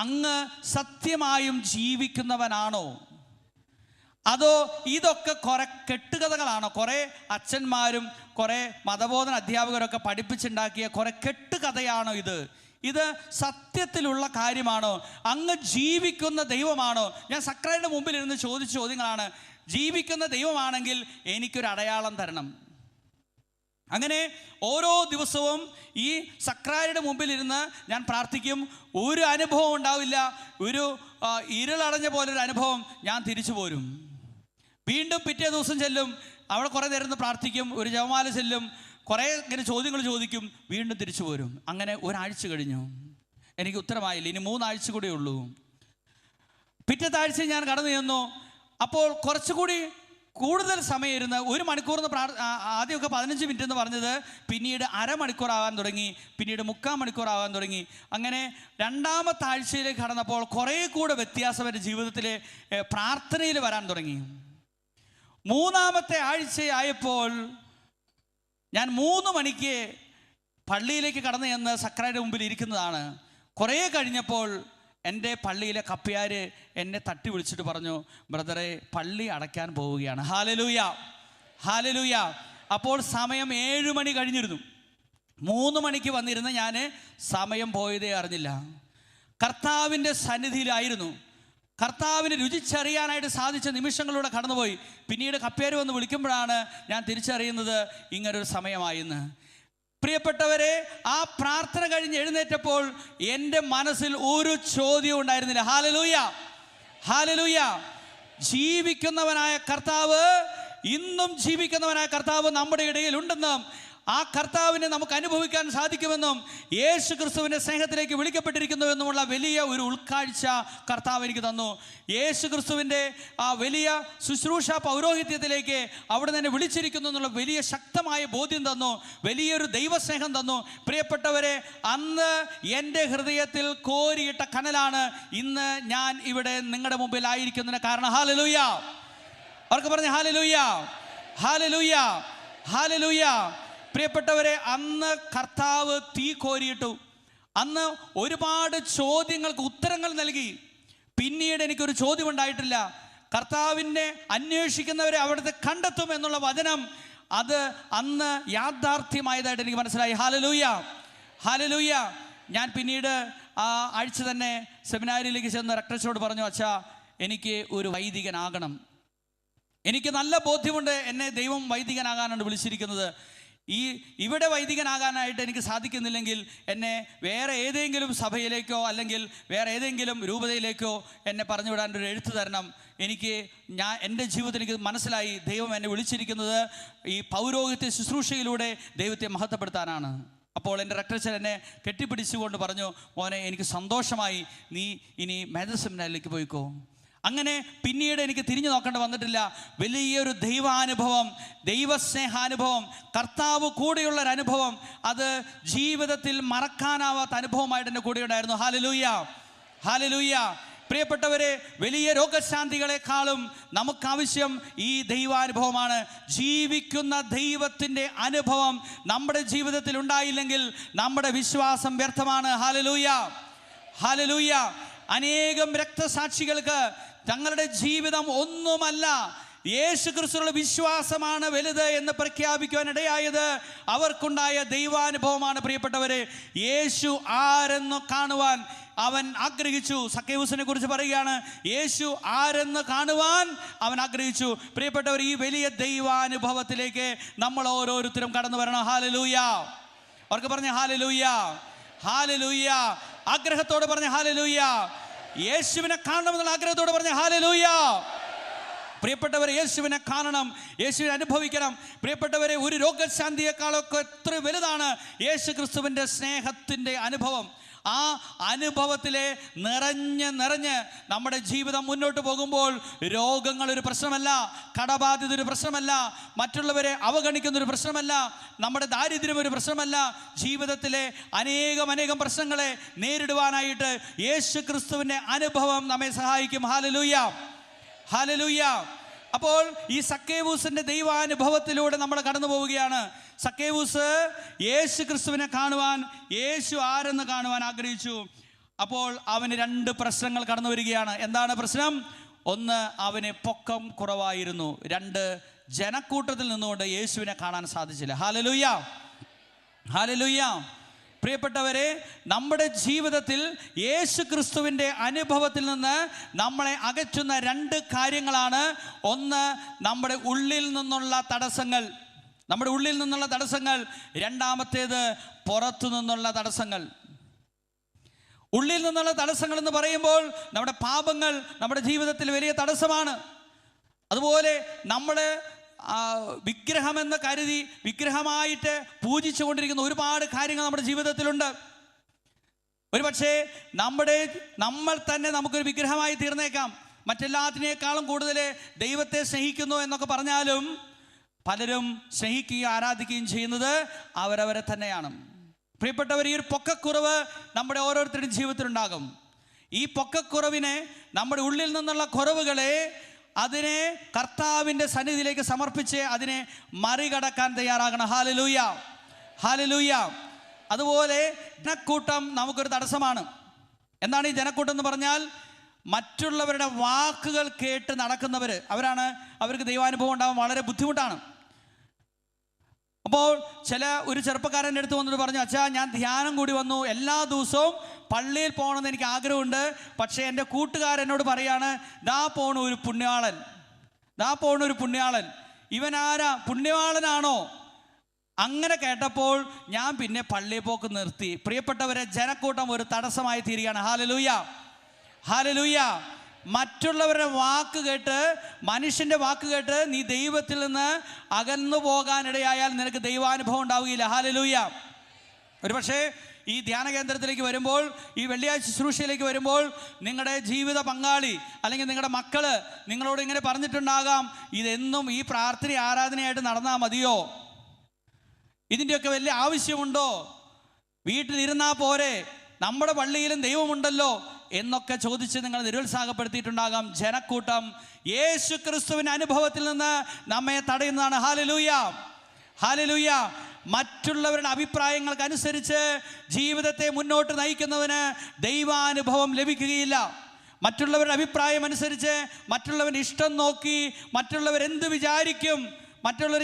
അങ്ങ് സത്യമായും ജീവിക്കുന്നവനാണോ, അതോ ഇതൊക്കെ കുറെ കെട്ടുകഥകളാണോ? കുറേ അച്ഛന്മാരും കുറേ മതബോധന അധ്യാപകരൊക്കെ പഠിപ്പിച്ചുണ്ടാക്കിയ കുറെ കെട്ടുകഥയാണോ ഇത് സത്യത്തിലുള്ള കാര്യമാണോ? അങ്ങ് ജീവിക്കുന്ന ദൈവമാണോ? ഞാൻ സക്രാരിയുടെ മുമ്പിൽ ഇരുന്ന് ചോദിച്ച ചോദ്യങ്ങളാണ്. ജീവിക്കുന്ന ദൈവമാണെങ്കിൽ എനിക്കൊരു അടയാളം തരണം. അങ്ങനെ ഓരോ ദിവസവും ഈ സക്രാരിയുടെ മുമ്പിൽ ഇരുന്ന് ഞാൻ പ്രാർത്ഥിക്കും. ഒരു അനുഭവം ഉണ്ടാവില്ല, ഒരു ഇരുളടഞ്ഞ പോലൊരു അനുഭവം. ഞാൻ തിരിച്ചു പോരും. വീണ്ടും പിറ്റേ ദിവസം ചെല്ലും, അവിടെ കുറേ നേരം നിന്ന് പ്രാർത്ഥിക്കും, ഒരു ജപമാല ചെല്ലും, കുറേ ഇങ്ങനെ ചോദ്യങ്ങൾ ചോദിക്കും, വീണ്ടും തിരിച്ചു പോരും. അങ്ങനെ ഒരാഴ്ച കഴിഞ്ഞു, എനിക്ക് ഉത്തരമായില്ല. ഇനി 3 ആഴ്ച കൂടെ ഉള്ളൂ. പിറ്റത്തെ ആഴ്ച ഞാൻ കടന്നു ചെന്നു. അപ്പോൾ കുറച്ചുകൂടി കൂടുതൽ സമയം ഇരുന്ന് 1 മണിക്കൂറിന് ആദ്യമൊക്കെ 15 മിനിറ്റ് എന്ന് പറഞ്ഞത് പിന്നീട് അരമണിക്കൂറാകാൻ തുടങ്ങി, പിന്നീട് 3/4 മണിക്കൂറാകാൻ തുടങ്ങി. അങ്ങനെ 2ാമത്തെ ആഴ്ചയിലേക്ക് കടന്നപ്പോൾ കുറേ കൂടെ വ്യത്യാസം എൻ്റെ ജീവിതത്തിലെ പ്രാർത്ഥനയിൽ വരാൻ തുടങ്ങി. 3ാമത്തെ ആഴ്ചയായപ്പോൾ ഞാൻ 3 മണിക്ക് പള്ളിയിലേക്ക് കടന്നു ചെന്ന് സക്രാരിയുടെ മുമ്പിൽ ഇരിക്കുന്നതാണ്. കുറേ കഴിഞ്ഞപ്പോൾ എൻ്റെ പള്ളിയിലെ കപ്പ്യാർ എന്നെ തട്ടി വിളിച്ചിട്ട് പറഞ്ഞു, ബ്രദറെ, പള്ളി അടയ്ക്കാൻ പോവുകയാണ്. Hallelujah, hallelujah. അപ്പോൾ സമയം 7 മണി കഴിഞ്ഞിരുന്നു. 3 മണിക്ക് വന്നിരുന്ന ഞാൻ സമയം പോയതേ അറിഞ്ഞില്ല. കർത്താവിൻ്റെ സന്നിധിയിലായിരുന്നു. കർത്താവിനെ രുചിച്ചറിയാനായിട്ട് സാധിച്ച നിമിഷങ്ങളിലൂടെ കടന്നുപോയി. പിന്നീട് കപ്പ്യാർ വന്ന് വിളിക്കുമ്പോഴാണ് ഞാൻ തിരിച്ചറിയുന്നത് ഇങ്ങനൊരു സമയമായിന്ന്. പ്രിയപ്പെട്ടവരെ, ആ പ്രാർത്ഥന കഴിഞ്ഞ് എഴുന്നേറ്റപ്പോൾ എൻ്റെ മനസ്സിൽ ഒരു ചോദ്യം ഉണ്ടായിരുന്നില്ല. Hallelujah, hallelujah. ജീവിക്കുന്നവനായ കർത്താവ്, ഇന്നും ജീവിക്കുന്നവനായ കർത്താവ് നമ്മുടെ ഇടയിൽ ഉണ്ടെന്നും ആ കർത്താവിനെ നമുക്ക് അനുഭവിക്കാൻ സാധിക്കുമെന്നും യേശു ക്രിസ്തുവിൻ്റെ സ്നേഹത്തിലേക്ക് വിളിക്കപ്പെട്ടിരിക്കുന്നുവെന്നുമുള്ള വലിയ ഒരു ഉൾക്കാഴ്ച കർത്താവ് എനിക്ക് തന്നു. യേശു ക്രിസ്തുവിൻ്റെ ആ വലിയ ശുശ്രൂഷ പൗരോഹിത്യത്തിലേക്ക് അവിടെ തന്നെ വിളിച്ചിരിക്കുന്നു എന്നുള്ള വലിയ ശക്തമായ ബോധ്യം തന്നു, വലിയൊരു ദൈവസ്നേഹം തന്നു. പ്രിയപ്പെട്ടവരെ, അന്ന് എൻ്റെ ഹൃദയത്തിൽ കോരിയിട്ട കനലാണ് ഇന്ന് ഞാൻ ഇവിടെ നിങ്ങളുടെ മുമ്പിൽ ആയിരിക്കുന്നതിന് കാരണം. ഹല്ലേലൂയ. അവർക്ക് പറഞ്ഞ ഹല്ലേലൂയ, ഹല്ലേലൂയ, ഹല്ലേലൂയ. പ്രിയപ്പെട്ടവരെ, അന്ന് കർത്താവ് തീ കോരിയിട്ടു. അന്ന് ഒരുപാട് ചോദ്യങ്ങൾക്ക് ഉത്തരങ്ങൾ നൽകി. പിന്നീട് എനിക്കൊരു ചോദ്യം ഉണ്ടായിട്ടില്ല. കർത്താവിനെ അന്വേഷിക്കുന്നവരെ അവിടുത്തെ കണ്ടെത്തും എന്നുള്ള വചനം, അത് അന്ന് യാഥാർത്ഥ്യമായതായിട്ട് എനിക്ക് മനസ്സിലായി. Hallelujah, hallelujah. ഞാൻ പിന്നീട് ആ ആഴ്ച തന്നെ സെമിനാരിയിലേക്ക് ചെന്ന് റക്ടറേറ്റോട് പറഞ്ഞു, അച്ഛാ, എനിക്ക് ഒരു വൈദികനാകണം. എനിക്ക് നല്ല ബോധ്യമുണ്ട് എന്നെ ദൈവം വൈദികനാകാനാണ് വിളിച്ചിരിക്കുന്നത്. ഇവിടെ വൈദികനാകാനായിട്ട് എനിക്ക് സാധിക്കുന്നില്ലെങ്കിൽ എന്നെ വേറെ ഏതെങ്കിലും സഭയിലേക്കോ അല്ലെങ്കിൽ വേറെ ഏതെങ്കിലും രൂപതയിലേക്കോ എന്നെ പറഞ്ഞു വിടാൻ ഒരു എഴുത്ത് തരണം. എൻ്റെ ജീവിതത്തിൽ എനിക്ക് മനസ്സിലായി, ദൈവം എന്നെ വിളിച്ചിരിക്കുന്നത് ഈ പൗരോഹിത്യ ശുശ്രൂഷയിലൂടെ ദൈവത്തെ മഹത്വപ്പെടുത്താനാണ്. അപ്പോൾ എൻ്റെ റക്ടറേച്ചർ എന്നെ കെട്ടിപ്പിടിച്ചുകൊണ്ട് പറഞ്ഞു, മോനെ, എനിക്ക് സന്തോഷമായി, നീ ഇനി മേജർ സെമിനാരിലേക്ക് പോയിക്കോ. അങ്ങനെ പിന്നീട് എനിക്ക് തിരിഞ്ഞു നോക്കേണ്ടി വന്നിട്ടില്ല. വലിയൊരു ദൈവാനുഭവം, ദൈവസ്നേഹാനുഭവം, കർത്താവ് കൂടെയുള്ളൊരനുഭവം, അത് ജീവിതത്തിൽ മറക്കാനാവാത്ത അനുഭവമായിട്ട് എൻ്റെ കൂടെ ഉണ്ടായിരുന്നു. ഹല്ലേലൂയ, ഹല്ലേലൂയ. പ്രിയപ്പെട്ടവരെ, വലിയ രോഗശാന്തികളെക്കാളും നമുക്കാവശ്യം ഈ ദൈവാനുഭവമാണ്. ജീവിക്കുന്ന ദൈവത്തിൻ്റെ അനുഭവം നമ്മുടെ ജീവിതത്തിൽ ഉണ്ടായില്ലെങ്കിൽ നമ്മുടെ വിശ്വാസം വ്യർത്ഥമാണ്. Hallelujah, hallelujah. അനേകം രക്തസാക്ഷികൾക്ക് തങ്ങളുടെ ജീവിതം ഒന്നുമല്ല, യേശു ക്രിസ്തുവിലുള്ള വിശ്വാസമാണ് വലുത് എന്ന് പ്രഖ്യാപിക്കുവാൻ ഇടയായത് അവർക്കുണ്ടായ ദൈവാനുഭവമാണ്. പ്രിയപ്പെട്ടവരെ, യേശു ആരെന്ന് കാണുവാൻ അവൻ ആഗ്രഹിച്ചു. സക്കേവൂസിനെ കുറിച്ച് പറയുകയാണ്, യേശു ആരെന്ന് കാണുവാൻ അവൻ ആഗ്രഹിച്ചു. പ്രിയപ്പെട്ടവർ, ഈ വലിയ ദൈവാനുഭവത്തിലേക്ക് നമ്മൾ ഓരോരുത്തരും കടന്നു വരണം. ഹല്ലേലൂയ. അവർക്ക് പറഞ്ഞ ഹല്ലേലൂയ, ഹല്ലേലൂയ. ആഗ്രഹത്തോടെ പറഞ്ഞ ഹല്ലേലൂയ. യേശുവിനെ കാണണമെന്നുള്ള ആഗ്രഹത്തോടെ പറഞ്ഞ ഹല്ലേലൂയ. പ്രിയപ്പെട്ടവരെ, യേശുവിനെ കാണണം, യേശുവിനെ അനുഭവിക്കണം. പ്രിയപ്പെട്ടവരെ, ഒരു രോഗശാന്തിയെക്കാളൊക്കെ എത്ര വലുതാണ് യേശു ക്രിസ്തുവിൻ്റെ സ്നേഹത്തിൻ്റെ അനുഭവം. ആ അനുഭവത്തിലെ നിറഞ്ഞ് നമ്മുടെ ജീവിതം മുന്നോട്ട് പോകുമ്പോൾ രോഗങ്ങളൊരു പ്രശ്നമല്ല, കടബാധ്യത ഒരു പ്രശ്നമല്ല, മറ്റുള്ളവരെ അവഗണിക്കുന്നൊരു പ്രശ്നമല്ല, നമ്മുടെ ദാരിദ്ര്യം ഒരു പ്രശ്നമല്ല. ജീവിതത്തിലെ അനേകം പ്രശ്നങ്ങളെ നേരിടുവാനായിട്ട് യേശു ക്രിസ്തുവിൻ്റെ അനുഭവം നമ്മെ സഹായിക്കും. Hallelujah, hallelujah. അപ്പോൾ ഈ സക്കേവൂസിൻ്റെ ദൈവാനുഭവത്തിലൂടെ നമ്മൾ കടന്നു പോവുകയാണ്. സക്കേവൂസ് യേശു ക്രിസ്തുവിനെ കാണുവാൻ, യേശു ആരെന്ന് കാണുവാൻ ആഗ്രഹിച്ചു. അപ്പോൾ അവന് 2 പ്രശ്നങ്ങൾ കടന്നു വരികയാണ്. എന്താണ് പ്രശ്നം? 1, അവന് പൊക്കം കുറവായിരുന്നു. 2, ജനക്കൂട്ടത്തിൽ നിന്നുകൊണ്ട് യേശുവിനെ കാണാൻ സാധിച്ചില്ല. ഹല്ലേലൂയ, ഹല്ലേലൂയ. പ്രിയപ്പെട്ടവരെ, നമ്മുടെ ജീവിതത്തിൽ യേശു ക്രിസ്തുവിൻ്റെ അനുഭവത്തിൽ നിന്ന് നമ്മളെ അകറ്റുന്ന 2 കാര്യങ്ങളാണ്. 1, നമ്മുടെ ഉള്ളിൽ നിന്നുള്ള തടസ്സങ്ങൾ, നമ്മുടെ ഉള്ളിൽ നിന്നുള്ള തടസ്സങ്ങൾ. 2-മത്തേത് പുറത്തു നിന്നുള്ള തടസ്സങ്ങൾ. ഉള്ളിൽ നിന്നുള്ള തടസ്സങ്ങൾ എന്ന് പറയുമ്പോൾ നമ്മുടെ പാപങ്ങൾ നമ്മുടെ ജീവിതത്തിൽ വലിയ തടസ്സമാണ്. അതുപോലെ നമ്മൾ വിഗ്രഹമെന്ന് കരുതി വിഗ്രഹമായിട്ട് പൂജിച്ചു കൊണ്ടിരിക്കുന്ന ഒരുപാട് കാര്യങ്ങൾ നമ്മുടെ ജീവിതത്തിലുണ്ട്. ഒരു പക്ഷേ നമ്മൾ തന്നെ നമുക്കൊരു വിഗ്രഹമായി തീർന്നേക്കാം. മറ്റെല്ലാത്തിനേക്കാളും കൂടുതൽ ദൈവത്തെ സ്നേഹിക്കുന്നു എന്നൊക്കെ പറഞ്ഞാലും പലരും സ്നേഹിക്കുകയും ആരാധിക്കുകയും ചെയ്യുന്നത് അവരവരെ തന്നെയാണ്. പ്രിയപ്പെട്ടവർ, ഈ ഒരു പൊക്കക്കുറവ് നമ്മുടെ ഓരോരുത്തരുടെയും ജീവിതത്തിലുണ്ടാകും. ഈ പൊക്കക്കുറവിനെ, നമ്മുടെ ഉള്ളിൽ നിന്നുള്ള കുറവുകളെ, അതിനെ കർത്താവിൻ്റെ സന്നിധിയിലേക്ക് സമർപ്പിച്ച് അതിനെ മറികടക്കാൻ തയ്യാറാകണം. Hallelujah, hallelujah. അതുപോലെ ജനക്കൂട്ടം നമുക്കൊരു തടസ്സമാണ്. എന്താണ് ഈ ജനക്കൂട്ടം എന്ന് പറഞ്ഞാൽ? മറ്റുള്ളവരുടെ വാക്കുകൾ കേട്ട് നടക്കുന്നവർ. അവർക്ക് ദൈവാനുഭവം ഉണ്ടാകാൻ വളരെ ബുദ്ധിമുട്ടാണ്. അപ്പോൾ ഒരു ചെറുപ്പക്കാരൻ്റെ അടുത്ത് വന്നിട്ട് പറഞ്ഞു, അച്ഛാ, ഞാൻ ധ്യാനം കൂടി വന്നു, എല്ലാ ദിവസവും പള്ളിയിൽ പോകണമെന്ന് എനിക്ക് ആഗ്രഹമുണ്ട്. പക്ഷേ എൻ്റെ കൂട്ടുകാരെന്നോട് പറയാണ്, ദാ പോണു ഒരു പുണ്യാളൻ. ഇവനാരാ? പുണ്യവാളനാണോ? അങ്ങനെ കേട്ടപ്പോൾ ഞാൻ പിന്നെ പള്ളിയിൽ പോക്ക് നിർത്തി. പ്രിയപ്പെട്ടവരെ, ജനക്കൂട്ടം ഒരു തടസ്സമായി തീരുകയാണ്. Hallelujah, hallelujah. മറ്റുള്ളവരുടെ വാക്ക് കേട്ട്, മനുഷ്യൻ്റെ വാക്ക് കേട്ട് നീ ദൈവത്തിൽ നിന്ന് അകന്നു പോകാനിടയായാൽ നിനക്ക് ദൈവാനുഭവം ഉണ്ടാവുകയില്ല. ഹല്ലേലൂയ. ഒരു പക്ഷേ ഈ ധ്യാന കേന്ദ്രത്തിലേക്ക് വരുമ്പോൾ, ഈ വെള്ളിയാഴ്ച ശുശ്രൂഷയിലേക്ക് വരുമ്പോൾ നിങ്ങളുടെ ജീവിത പങ്കാളി അല്ലെങ്കിൽ നിങ്ങളുടെ മക്കള് നിങ്ങളോട് ഇങ്ങനെ പറഞ്ഞിട്ടുണ്ടാകാം, ഇതെന്നും ഈ പ്രാർത്ഥന ആരാധനയായിട്ട് നടന്നാൽ മതിയോ? ഇതിൻ്റെയൊക്കെ വലിയ ആവശ്യമുണ്ടോ? വീട്ടിലിരുന്നാൽ പോരെ, നമ്മുടെ പള്ളിയിലും ദൈവമുണ്ടല്ലോ എന്നൊക്കെ ചോദിച്ച് നിങ്ങൾ നിരുത്സാഹപ്പെടുത്തിയിട്ടുണ്ടാകാം. ജനക്കൂട്ടം യേശു ക്രിസ്തുവിൻ്റെ അനുഭവത്തിൽ നിന്ന് നമ്മെ തടയുന്നതാണ്. Hallelujah, hallelujah. മറ്റുള്ളവരുടെ അഭിപ്രായങ്ങൾക്കനുസരിച്ച് ജീവിതത്തെ മുന്നോട്ട് നയിക്കുന്നവന് ദൈവാനുഭവം ലഭിക്കുകയില്ല. മറ്റുള്ളവരുടെ അഭിപ്രായം അനുസരിച്ച്, മറ്റുള്ളവരുടെ ഇഷ്ടം നോക്കി, മറ്റുള്ളവരെന്ത് വിചാരിക്കും,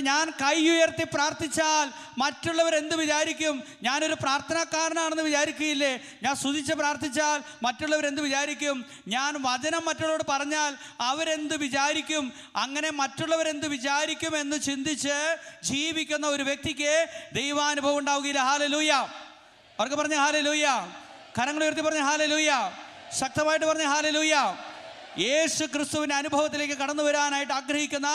ഞാൻ കൈ ഉയർത്തി പ്രാർത്ഥിച്ചാൽ മറ്റുള്ളവർ എന്ത് വിചാരിക്കും, ഞാനൊരു പ്രാർത്ഥനാക്കാരനാണെന്ന് വിചാരിക്കുകയില്ലേ, ഞാൻ സ്തുതിച്ച് പ്രാർത്ഥിച്ചാൽ മറ്റുള്ളവർ എന്ത് വിചാരിക്കും, ഞാൻ വചനം മറ്റുള്ളവരോട് പറഞ്ഞാൽ അവരെന്ത് വിചാരിക്കും, അങ്ങനെ മറ്റുള്ളവരെന്ത് വിചാരിക്കും എന്ന് ചിന്തിച്ച് ജീവിക്കുന്ന ഒരു വ്യക്തിക്ക് ദൈവാനുഭവം ഉണ്ടാവുകയില്ല. ഹല്ലേലൂയ. അവർക്ക് പറഞ്ഞ ഹല്ലേലൂയ. കരങ്ങൾ ഉയർത്തി പറഞ്ഞ ഹല്ലേലൂയ. ശക്തമായിട്ട് പറഞ്ഞ ഹല്ലേലൂയ. യേശു ക്രിസ്തുവിൻ്റെ അനുഭവത്തിലേക്ക് കടന്നു വരാനായിട്ട് ആഗ്രഹിക്കുന്ന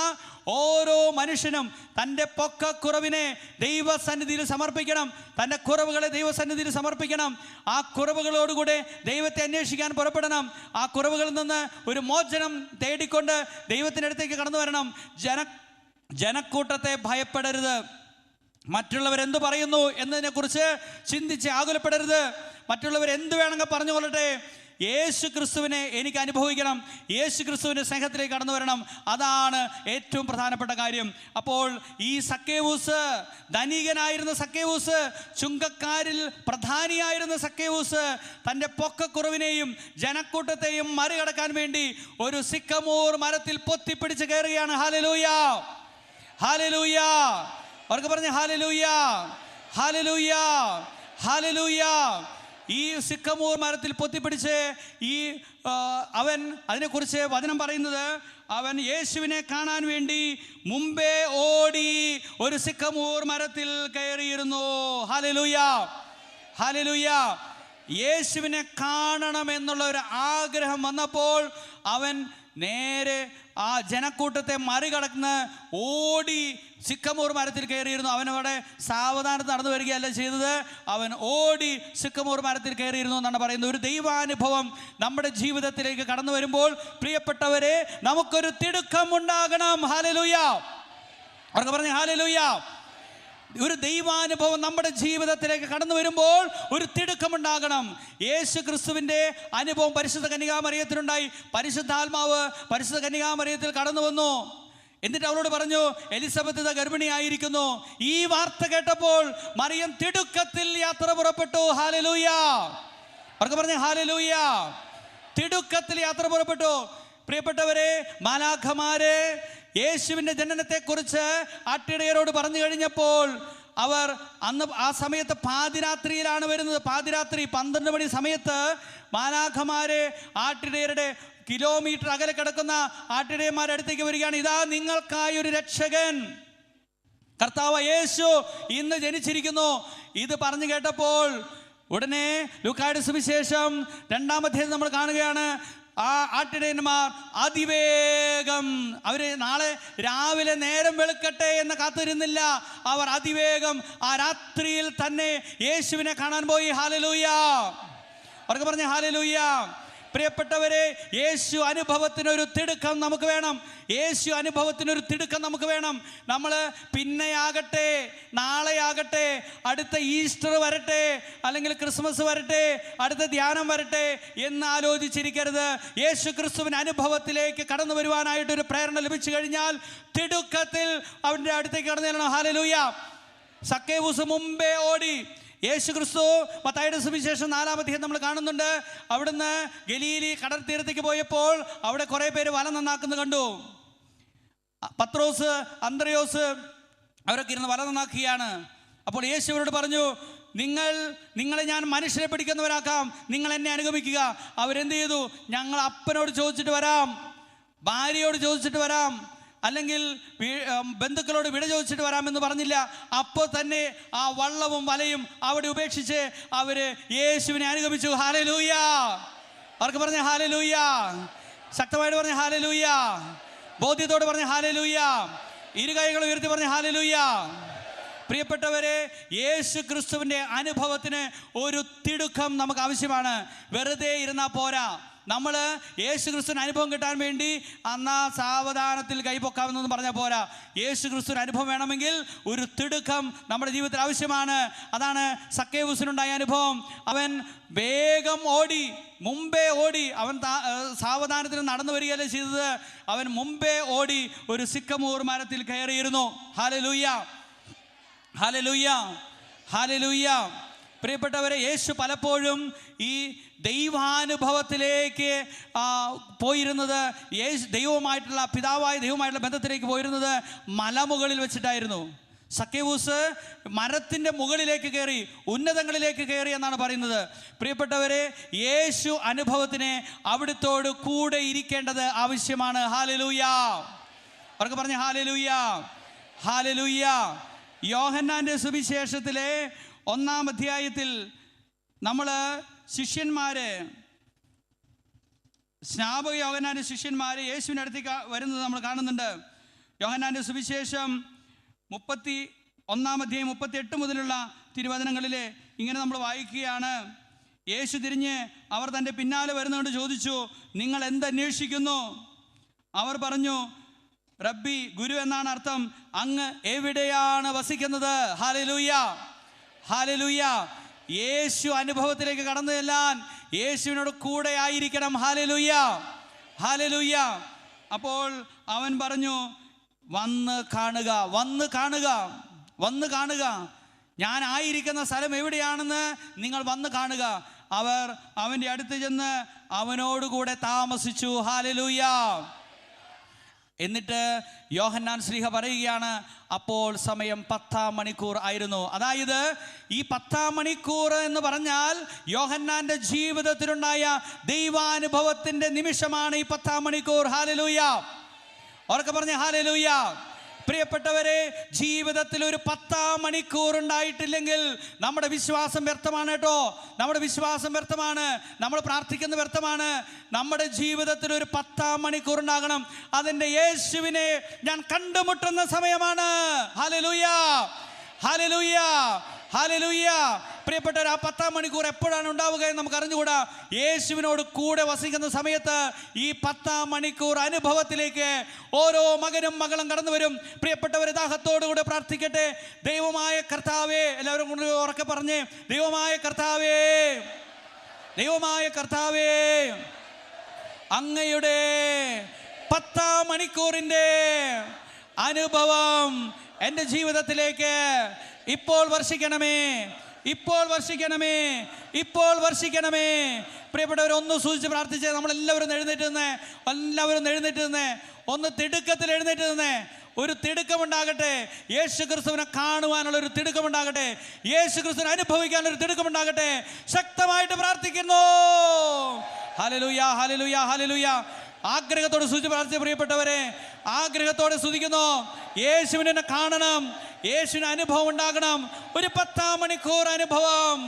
ഓരോ മനുഷ്യനും തൻ്റെ പൊക്കക്കുറവിനെ ദൈവസന്നിധിയിൽ സമർപ്പിക്കണം. തൻ്റെ കുറവുകളെ ദൈവസന്നിധിയിൽ സമർപ്പിക്കണം. ആ കുറവുകളോടുകൂടെ ദൈവത്തെ അന്വേഷിക്കാൻ പുറപ്പെടണം. ആ കുറവുകളിൽ നിന്ന് ഒരു മോചനം തേടിക്കൊണ്ട് ദൈവത്തിൻ്റെ അടുത്തേക്ക് കടന്നു വരണം. ജനക്കൂട്ടത്തെ ഭയപ്പെടരുത്. മറ്റുള്ളവരെന്തു പറയുന്നു എന്നതിനെക്കുറിച്ച് ചിന്തിച്ച് ആകുലപ്പെടരുത്. മറ്റുള്ളവർ എന്ത് വേണമെങ്കിൽ പറഞ്ഞുകൊള്ളട്ടെ, യേശു ക്രിസ്തുവിനെ എനിക്ക് അനുഭവിക്കണം, യേശു ക്രിസ്തുവിൻ്റെ സ്നേഹത്തിലേക്ക് കടന്നു വരണം. അതാണ് ഏറ്റവും പ്രധാനപ്പെട്ട കാര്യം. അപ്പോൾ ഈ സക്കേവൂസ്, ധനികനായിരുന്ന സക്കേവൂസ്, ചുങ്കക്കാരിൽ പ്രധാനിയായിരുന്ന സക്കേവൂസ് തൻ്റെ പൊക്കക്കുറവിനെയും ജനക്കൂട്ടത്തെയും മറികടക്കാൻ വേണ്ടി ഒരു സിക്കമോർ മരത്തിൽ പൊത്തിപ്പിടിച്ച് കയറുകയാണ്. Hallelujah, hallelujah. അവർക്ക് പറഞ്ഞ ഹല്ലേലൂയ, ഹല്ലേലൂയ, ഹല്ലേലൂയ. ഈ സിക്കമോർ മരത്തിൽ പൊത്തിപ്പിടിച്ച് അവൻ, അതിനെക്കുറിച്ച് വചനം പറയുന്നത്, അവൻ യേശുവിനെ കാണാൻ വേണ്ടി മുമ്പേ ഓടി ഒരു സിക്കമോർ മരത്തിൽ കയറിയിരുന്നു. Hallelujah, hallelujah. യേശുവിനെ കാണണമെന്നുള്ള ഒരു ആഗ്രഹം വന്നപ്പോൾ അവൻ നേരെ ആ ജനക്കൂട്ടത്തെ മറികടന്ന് ഓടി സിക്കമോർ മരത്തിൽ കയറിയിരുന്നു. അവനവിടെ സാവധാനത്ത് നടന്നു വരികയല്ല ചെയ്തത്, അവൻ ഓടി സിക്കമോർ മരത്തിൽ കയറിയിരുന്നു എന്നാണ് പറയുന്നത്. ഒരു ദൈവാനുഭവം നമ്മുടെ ജീവിതത്തിലേക്ക് കടന്നു വരുമ്പോൾ പ്രിയപ്പെട്ടവരെ, നമുക്കൊരു തിടുക്കം ഉണ്ടാകണം. ഹല്ലേലൂയ. അവർക്ക് പറഞ്ഞ ഹല്ലേലൂയ. ഒരു ദൈവാനുഭവം നമ്മുടെ ജീവിതത്തിലേക്ക് കടന്നു വരുമ്പോൾ ഒരു തിടുക്കമുണ്ടാകണം. യേശു ക്രിസ്തുവിൻ്റെ അനുഭവം പരിശുദ്ധ കന്യകാമറിയത്തിനുണ്ടായി. പരിശുദ്ധാത്മാവ് പരിശുദ്ധ കന്യകാമറിയത്തിൽ കടന്നു വന്നു. എന്നിട്ട് അവളോട് പറഞ്ഞു, എലിസബത്ത് ഗർഭിണിയായിരിക്കുന്നു. ഈ വാർത്ത കേട്ടപ്പോൾ മറിയം തിടുക്കത്തിൽ യാത്ര പുറപ്പെട്ടു. ഹല്ലേലൂയ, അവർക്ക് പറഞ്ഞ ഹല്ലേലൂയ. തിടുക്കത്തിൽ യാത്ര പുറപ്പെട്ടു. പ്രിയപ്പെട്ടവരെ, മാലാഖമാരെ യേശുവിൻ്റെ ജനനത്തെക്കുറിച്ച് ആട്ടിടയരോട് പറഞ്ഞു കഴിഞ്ഞപ്പോൾ അവർ അന്ന് ആ സമയത്ത് പാതിരാത്രിയിലാണ് വരുന്നത്. പാതിരാത്രി 12 മണി സമയത്ത് മാലാഖമാരെ ആട്ടിടയരുടെ കിലോമീറ്റർ അകലെ കിടക്കുന്ന ആട്ടിടയന്മാരുടെ അടുത്തേക്ക് വരികയാണ്. ഇതാ നിങ്ങൾക്കായി ഒരു രക്ഷകൻ, കർത്താവ് യേശു ഇന്ന് ജനിച്ചിരിക്കുന്നു. ഇത് പറഞ്ഞു കേട്ടപ്പോൾ ഉടനെ ലൂക്കായുടെ സുവിശേഷം 2-ാം അധ്യായം നമ്മൾ കാണുകയാണ്. ആ ആട്ടിടയന്മാർ അതിവേഗം, അവർ നാളെ രാവിലെ നേരം വെളുക്കട്ടെ എന്ന് കാത്തിരുന്നില്ല. അവർ അതിവേഗം ആ രാത്രിയിൽ തന്നെ യേശുവിനെ കാണാൻ പോയി. ഹല്ലേലൂയ. അവർക്ക് പറഞ്ഞ ഹല്ലേലൂയ. പ്രിയപ്പെട്ടവരെ, യേശു അനുഭവത്തിനൊരു തിടുക്കം നമുക്ക് വേണം. യേശു അനുഭവത്തിനൊരു തിടുക്കം നമുക്ക് വേണം. നമ്മൾ പിന്നെയാകട്ടെ, നാളെയാകട്ടെ, അടുത്ത ഈസ്റ്റർ വരട്ടെ, അല്ലെങ്കിൽ ക്രിസ്മസ് വരട്ടെ, അടുത്ത ധ്യാനം വരട്ടെ എന്ന് ആലോചിച്ചിരിക്കരുത്. യേശു ക്രിസ്തുവിൻ്റെ അനുഭവത്തിലേക്ക് കടന്നു വരുവാനായിട്ടൊരു പ്രേരണ ലഭിച്ചു കഴിഞ്ഞാൽ തിടുക്കത്തിൽ അവൻ്റെ അടുത്തേക്ക് കടന്നു ചെല്ലണം. ഹല്ലേലൂയ. സക്കേവൂസ് മുമ്പേ ഓടി. യേശു ക്രിസ്തു മത്തായിയുടെ സുവിശേഷം 4-ാം അധ്യായം നമ്മൾ കാണുന്നുണ്ട്. അവിടുന്ന് ഗലീലി കടൽ തീരത്തേക്ക് പോയപ്പോൾ അവിടെ കുറേ പേര് വല നന്നാക്കുന്നത് കണ്ടു. പത്രോസ്, അന്ത്രയോസ് അവരൊക്കെ ഇരുന്ന് വല നന്നാക്കുകയാണ്. അപ്പോൾ യേശു അവരോട് പറഞ്ഞു, നിങ്ങളെ ഞാൻ മനുഷ്യരെ പിടിക്കുന്നവരാക്കാം, നിങ്ങൾ എന്നെ അനുഗമിക്കുക. അവരെന്ത് ചെയ്തു? ഞങ്ങൾ അപ്പനോട് ചോദിച്ചിട്ട് വരാം, ഭാര്യയോട് ചോദിച്ചിട്ട് വരാം, അല്ലെങ്കിൽ ബന്ധുക്കളോട് വിട ചോദിച്ചിട്ട് വരാമെന്ന് പറഞ്ഞില്ല. അപ്പോൾ തന്നെ ആ വള്ളവും വലയും അവിടെ ഉപേക്ഷിച്ച് അവര് യേശുവിനെ അനുഗമിച്ചു. ഹല്ലേലൂയ. അവർക്ക് പറഞ്ഞ ഹല്ലേലൂയ. ശക്തമായിട്ട് പറഞ്ഞ ഹല്ലേലൂയ. ബോധ്യത്തോട് പറഞ്ഞ ഹല്ലേലൂയ. ഇരുകൈകൾ ഉയർത്തി പറഞ്ഞ ഹല്ലേലൂയ. പ്രിയപ്പെട്ടവരെ, യേശു ക്രിസ്തുവിൻ്റെ അനുഭവത്തിന് ഒരു തിടുക്കം നമുക്ക് ആവശ്യമാണ്. വെറുതെ ഇരുന്നാൽ പോരാ. നമ്മൾ യേശു ക്രിസ്തുവിന് അനുഭവം കിട്ടാൻ വേണ്ടി അന്നാ സാവധാനത്തിൽ കൈപൊക്കാമെന്നൊന്നും പറഞ്ഞാൽ പോരാ. യേശു ക്രിസ്തുവിന് അനുഭവം വേണമെങ്കിൽ ഒരു തിടുക്കം നമ്മുടെ ജീവിതത്തിൽ ആവശ്യമാണ്. അതാണ് സക്കേവൂസിനുണ്ടായ അനുഭവം. അവൻ വേഗം ഓടി, മുമ്പേ ഓടി. അവൻ സാവധാനത്തിൽ നടന്നു വരികയല്ലേ ചെയ്തത്. അവൻ മുമ്പേ ഓടി ഒരു സിക്കമൂർ മരത്തിൽ കയറിയിരുന്നു. ഹല്ലേലൂയ. ഹല്ലേലൂയ. ഹല്ലേലൂയ. പ്രിയപ്പെട്ടവരെ, യേശു പലപ്പോഴും ഈ ദൈവാനുഭവത്തിലേക്ക് പോയിരുന്നത്, ദൈവവുമായിട്ടുള്ള പിതാവായ ദൈവമായിട്ടുള്ള ബന്ധത്തിലേക്ക് പോയിരുന്നത് മലമുകളിൽ വെച്ചിട്ടായിരുന്നു. സക്കേവൂസ് മരത്തിൻ്റെ മുകളിലേക്ക് കയറി, ഉന്നതങ്ങളിലേക്ക് കയറി എന്നാണ് പറയുന്നത്. പ്രിയപ്പെട്ടവരെ, യേശു അനുഭവത്തിന് അവിടുത്തോട് കൂടെ ഇരിക്കേണ്ടത് ആവശ്യമാണ്. ഹല്ലേലൂയ. അവർക്ക് പറഞ്ഞ ഹല്ലേലൂയ. ഹല്ലേലൂയ. യോഹന്നാൻ്റെ സുവിശേഷത്തിലെ 1-ാം അധ്യായത്തിൽ നമ്മൾ സ്നാപക യോഹന്നാൻ്റെ ശിഷ്യന്മാർ യേശുവിൻ്റെ അടുത്തേക്ക് വരുന്നത് നമ്മൾ കാണുന്നുണ്ട്. യോഹന്നാൻ്റെ സുവിശേഷം 31-ാം അധ്യായം 38 മുതലുള്ള തിരുവചനങ്ങളിൽ ഇങ്ങനെ നമ്മൾ വായിക്കുകയാണ്. യേശു തിരിഞ്ഞ് അവർ തൻ്റെ പിന്നാലെ വരുന്നതുകൊണ്ട് ചോദിച്ചു, നിങ്ങൾ എന്തന്വേഷിക്കുന്നു? അവർ പറഞ്ഞു, റബ്ബി, ഗുരു എന്നാണ് അർത്ഥം, അങ്ങ് എവിടെയാണ് വസിക്കുന്നത്? ഹല്ലേലൂയ. ഹല്ലേലൂയ. യേശു അനുഭവത്തിലേക്ക് കടന്നു ചെല്ലാൻ യേശുവിനോട് കൂടെ ആയിരിക്കണം. ഹല്ലേലൂയ. ഹല്ലേലൂയ. അപ്പോൾ അവൻ പറഞ്ഞു, വന്ന് കാണുക, വന്ന് കാണുക, വന്ന് കാണുക. ഞാൻ ആയിരിക്കുന്ന സ്ഥലം എവിടെയാണെന്ന് നിങ്ങൾ വന്ന് കാണുക. അവർ അവൻ്റെ അടുത്ത് ചെന്ന് അവനോടുകൂടെ താമസിച്ചു. ഹല്ലേലൂയ. എന്നിട്ട് യോഹന്നാൻ ശ്ലീഹ പറയുകയാണ്, അപ്പോൾ സമയം 10-ാം മണിക്കൂർ ആയിരുന്നു. അതായത് ഈ 10-ാം മണിക്കൂർ എന്ന് പറഞ്ഞാൽ യോഹന്നാന്റെ ജീവിതത്തിലുണ്ടായ ദൈവാനുഭവത്തിന്റെ നിമിഷമാണ് ഈ 10-ാം മണിക്കൂർ. ഹല്ലേലൂയ. അവർക്ക് പറഞ്ഞ ഹല്ലേലൂയ. പ്രിയപ്പെട്ടവരെ, ജീവിതത്തിൽ ഒരു 10-ാം മണിക്കൂർ ഉണ്ടായിട്ടില്ലെങ്കിൽ നമ്മുടെ വിശ്വാസം വ്യർത്ഥമാണ് കേട്ടോ. നമ്മുടെ വിശ്വാസം വ്യർത്ഥമാണ്. നമ്മൾ പ്രാർത്ഥിക്കുന്ന വ്യർത്ഥമാണ്. നമ്മുടെ ജീവിതത്തിൽ ഒരു 10-ാം മണിക്കൂർ ഉണ്ടാകണം. അതിൻ്റെ യേശുവിനെ ഞാൻ കണ്ടുമുട്ടുന്ന സമയമാണ്. ഹല്ലേലൂയ. ഹല്ലേലൂയ. ഹല്ലേലൂയ. പ്രിയപ്പെട്ടവർ, ആ 10-ാം മണിക്കൂർ എപ്പോഴാണ് ഉണ്ടാവുക എന്ന് നമുക്ക് അറിഞ്ഞുകൂടാ. യേശുവിനോട് കൂടെ വസിക്കുന്ന സമയത്ത് ഈ 10-ാം മണിക്കൂർ അനുഭവത്തിലേക്ക് ഓരോ മകനും മകളും കടന്നു വരും. പ്രിയപ്പെട്ടവർ, ദാഹത്തോടുകൂടെ പ്രാർത്ഥിക്കട്ടെ. ദൈവമായ കർത്താവേ, എല്ലാവരും കൊണ്ട് ഉറക്കെ പറഞ്ഞേ, ദൈവമായ കർത്താവേ, ദൈവമായ കർത്താവേ, അങ്ങയുടെ 10-ാം മണിക്കൂറിൻ്റെ അനുഭവം എൻ്റെ ജീവിതത്തിലേക്ക് ഇപ്പോൾ വർഷിക്കണമേ. ഇപ്പോൾ വർഷിക്കണമേ, ഇപ്പോൾ വർഷിക്കണമേ. പ്രിയപ്പെട്ടവർ, ഒന്ന് സൂചിച്ച് പ്രാർത്ഥിച്ചേ. നമ്മളെല്ലാവരും എഴുന്നേറ്റ് നിന്നേ, എല്ലാവരും എഴുന്നേറ്റ് നിന്നേ, ഒന്ന് തിടുക്കത്തിൽ എഴുന്നേറ്റ് നിന്നേ. ഒരു തിടുക്കമുണ്ടാകട്ടെ, യേശു ക്രിസ്തുവിനെ കാണുവാനുള്ള ഒരു തിടുക്കമുണ്ടാകട്ടെ, യേശു ക്രിസ്തുവിനെ അനുഭവിക്കാനുള്ള ഒരു തിടുക്കമുണ്ടാകട്ടെ. ശക്തമായിട്ട് പ്രാർത്ഥിക്കുന്നു. ഹല്ലേലൂയ, ഹല്ലേലൂയ, ഹല്ലേലൂയ. ആഗ്രഹത്തോടെ സ്തുതിച്ച് പ്രാർത്ഥിച്ച പ്രിയപ്പെട്ടവരെ, ആഗ്രഹത്തോടെ സ്തുതിക്കുന്നു. യേശുവിനെ കാണണം, യേശുവിന് അനുഭവം ഉണ്ടാകണം. ഒരു 10 മണിക്കൂർ അനുഭവം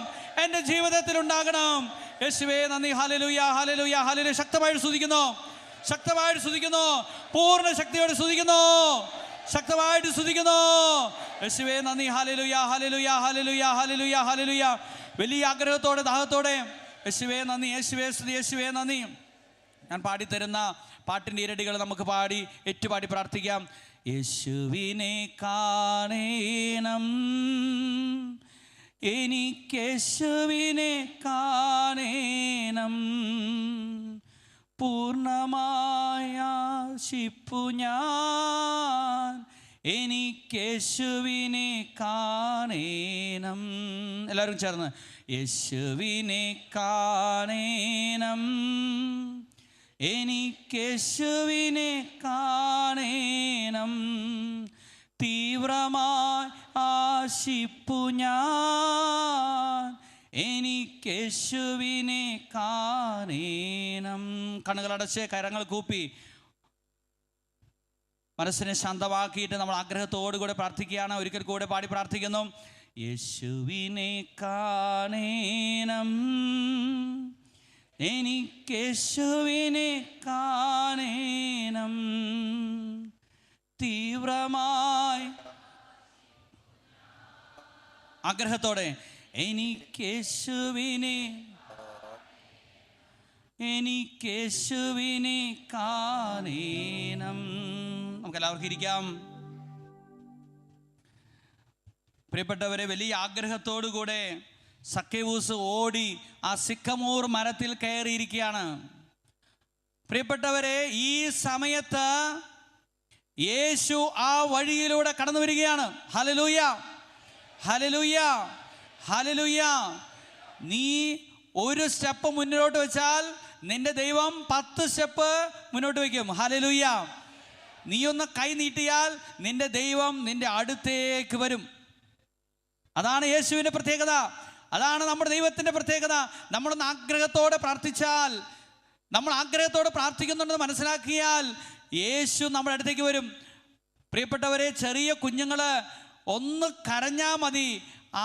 എൻ്റെ ജീവിതത്തിൽ ഉണ്ടാകണം. യേശുവേ നന്ദി. ഹല്ലേലൂയ, ഹല്ലേലൂയ, ഹല്ലേലൂയ. ശക്തമായിട്ട് സ്തുതിക്കുന്നു, ശക്തമായിട്ട് സ്തുതിക്കുന്നു, പൂർണ്ണ ശക്തിയോടെ സ്തുതിക്കുന്നു, ശക്തമായിട്ട് സ്തുതിക്കുന്നു. യേശുവേ നന്ദി. ഹല്ലേലൂയ, ഹല്ലേലൂയ, ഹല്ലേലൂയ, ഹല്ലേലൂയ, ഹല്ലേലൂയ. വലിയ ആഗ്രഹത്തോടെ ദാഹത്തോടെ യേശുവേ നന്ദി, യേശുവേ സ്തുതി, യേശുവേ നന്ദി. ഞാൻ പാടിത്തരുന്ന പാട്ടിൻ്റെ ഇരടികൾ നമുക്ക് പാടി ഏറ്റുപാടി പ്രാർത്ഥിക്കാം. യേശുവിനെ കാണേണം, എനിക്കേശുവിനെ കാണേണം, പൂർണ്ണമായ ആശിപ്പു ഞാൻ, എനിക്കേശുവിനെ കാണേണം. എല്ലാവരും ചേർന്ന് യേശുവിനെ കാണേണം, എനിക്കേശുവിനെ കാണേണം, തീവ്രമായി ആശിപ്പു ഞാൻ, എനിക്കേശുവിനെ കാണേണം. കണ്ണുകളടച്ച് കരങ്ങൾ കൂപ്പി മനസ്സിനെ ശാന്തമാക്കിയിട്ട് നമ്മൾ ആഗ്രഹത്തോടുകൂടെ പ്രാർത്ഥിക്കുകയാണ്. ഒരിക്കൽ കൂടെ പാടി പ്രാർത്ഥിക്കുന്നു. യേശുവിനെ കാണേണം, എനിക്കേശുവിനെ കാണേണം, തീവ്രമായി ആഗ്രഹത്തോടെ എനിക്കേശുവിനെ കാണേണം. നമുക്കെല്ലാവർക്കും ഇരിക്കാം. പ്രിയപ്പെട്ടവരെ, വലിയ ആഗ്രഹത്തോടുകൂടെ സക്കേവൂസ് ഓടി ആ സിക്കമൂർ മരത്തിൽ കയറിയിരിക്കുകയാണ്. പ്രിയപ്പെട്ടവരെ, ഈ സമയത്ത് യേശു ആ വഴിയിലൂടെ കടന്നു വരികയാണ്. ഹല്ലേലൂയ, ഹല്ലേലൂയ, ഹല്ലേലൂയ. നീ ഒരു സ്റ്റെപ്പ് മുന്നോട്ട് വെച്ചാൽ നിന്റെ ദൈവം 10 സ്റ്റെപ്പ് മുന്നോട്ട് വയ്ക്കും. ഹല്ലേലൂയ. നീ ഒന്ന് കൈ നീട്ടിയാൽ നിന്റെ ദൈവം നിന്റെ അടുത്തേക്ക് വരും. അതാണ് യേശുവിൻ്റെ പ്രത്യേകത, അതാണ് നമ്മുടെ ദൈവത്തിൻ്റെ പ്രത്യേകത. നമ്മളൊന്ന് ആഗ്രഹത്തോടെ പ്രാർത്ഥിച്ചാൽ, നമ്മൾ ആഗ്രഹത്തോടെ പ്രാർത്ഥിക്കുന്നുണ്ടെന്ന് മനസ്സിലാക്കിയാൽ യേശു നമ്മുടെ അടുത്തേക്ക് വരും. പ്രിയപ്പെട്ടവരെ, ചെറിയ കുഞ്ഞുങ്ങൾ ഒന്ന് കരഞ്ഞാൽ മതി,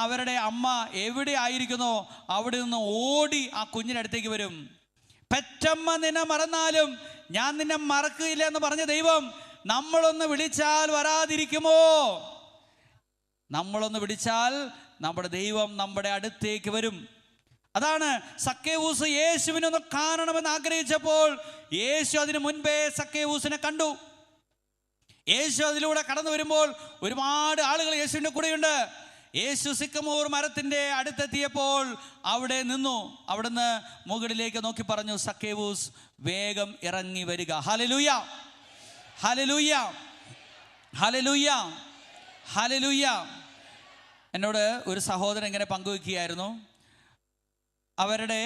അവരുടെ അമ്മ എവിടെ ആയിരിക്കുന്നോ അവിടെ നിന്ന് ഓടി ആ കുഞ്ഞിൻ്റെ അടുത്തേക്ക് വരും. പെറ്റമ്മ നിന്നെ മറന്നാലും ഞാൻ നിന്നെ മറക്കില്ല എന്ന് പറഞ്ഞ ദൈവം നമ്മളൊന്ന് വിളിച്ചാൽ വരാതിരിക്കുമോ? നമ്മളൊന്ന് വിളിച്ചാൽ നമ്മുടെ ദൈവം നമ്മുടെ അടുത്തേക്ക് വരും. അതാണ് സക്കേവൂസ് യേശുവിനൊന്ന് കാണണമെന്ന് ആഗ്രഹിച്ചപ്പോൾ യേശു അതിനു മുൻപേ സക്കേവൂസിനെ കണ്ടു. യേശു അതിലൂടെ കടന്നു വരുമ്പോൾ ഒരുപാട് ആളുകൾ യേശുവിൻ്റെ കൂടെയുണ്ട്. യേശു സിക്കമൂർ മരത്തിൻ്റെ അടുത്തെത്തിയപ്പോൾ അവിടെ നിന്നു. അവിടുന്ന് മുകളിലേക്ക് നോക്കി പറഞ്ഞു, സക്കേവൂസ് വേഗം ഇറങ്ങി വരിക. ഹല്ലേലൂയ, ഹല്ലേലൂയ, ഹല്ലേലൂയ, ഹല്ലേലൂയ. എന്നോട് ഒരു സഹോദരൻ ഇങ്ങനെ പങ്കുവെക്കുകയായിരുന്നു. അവരുടെ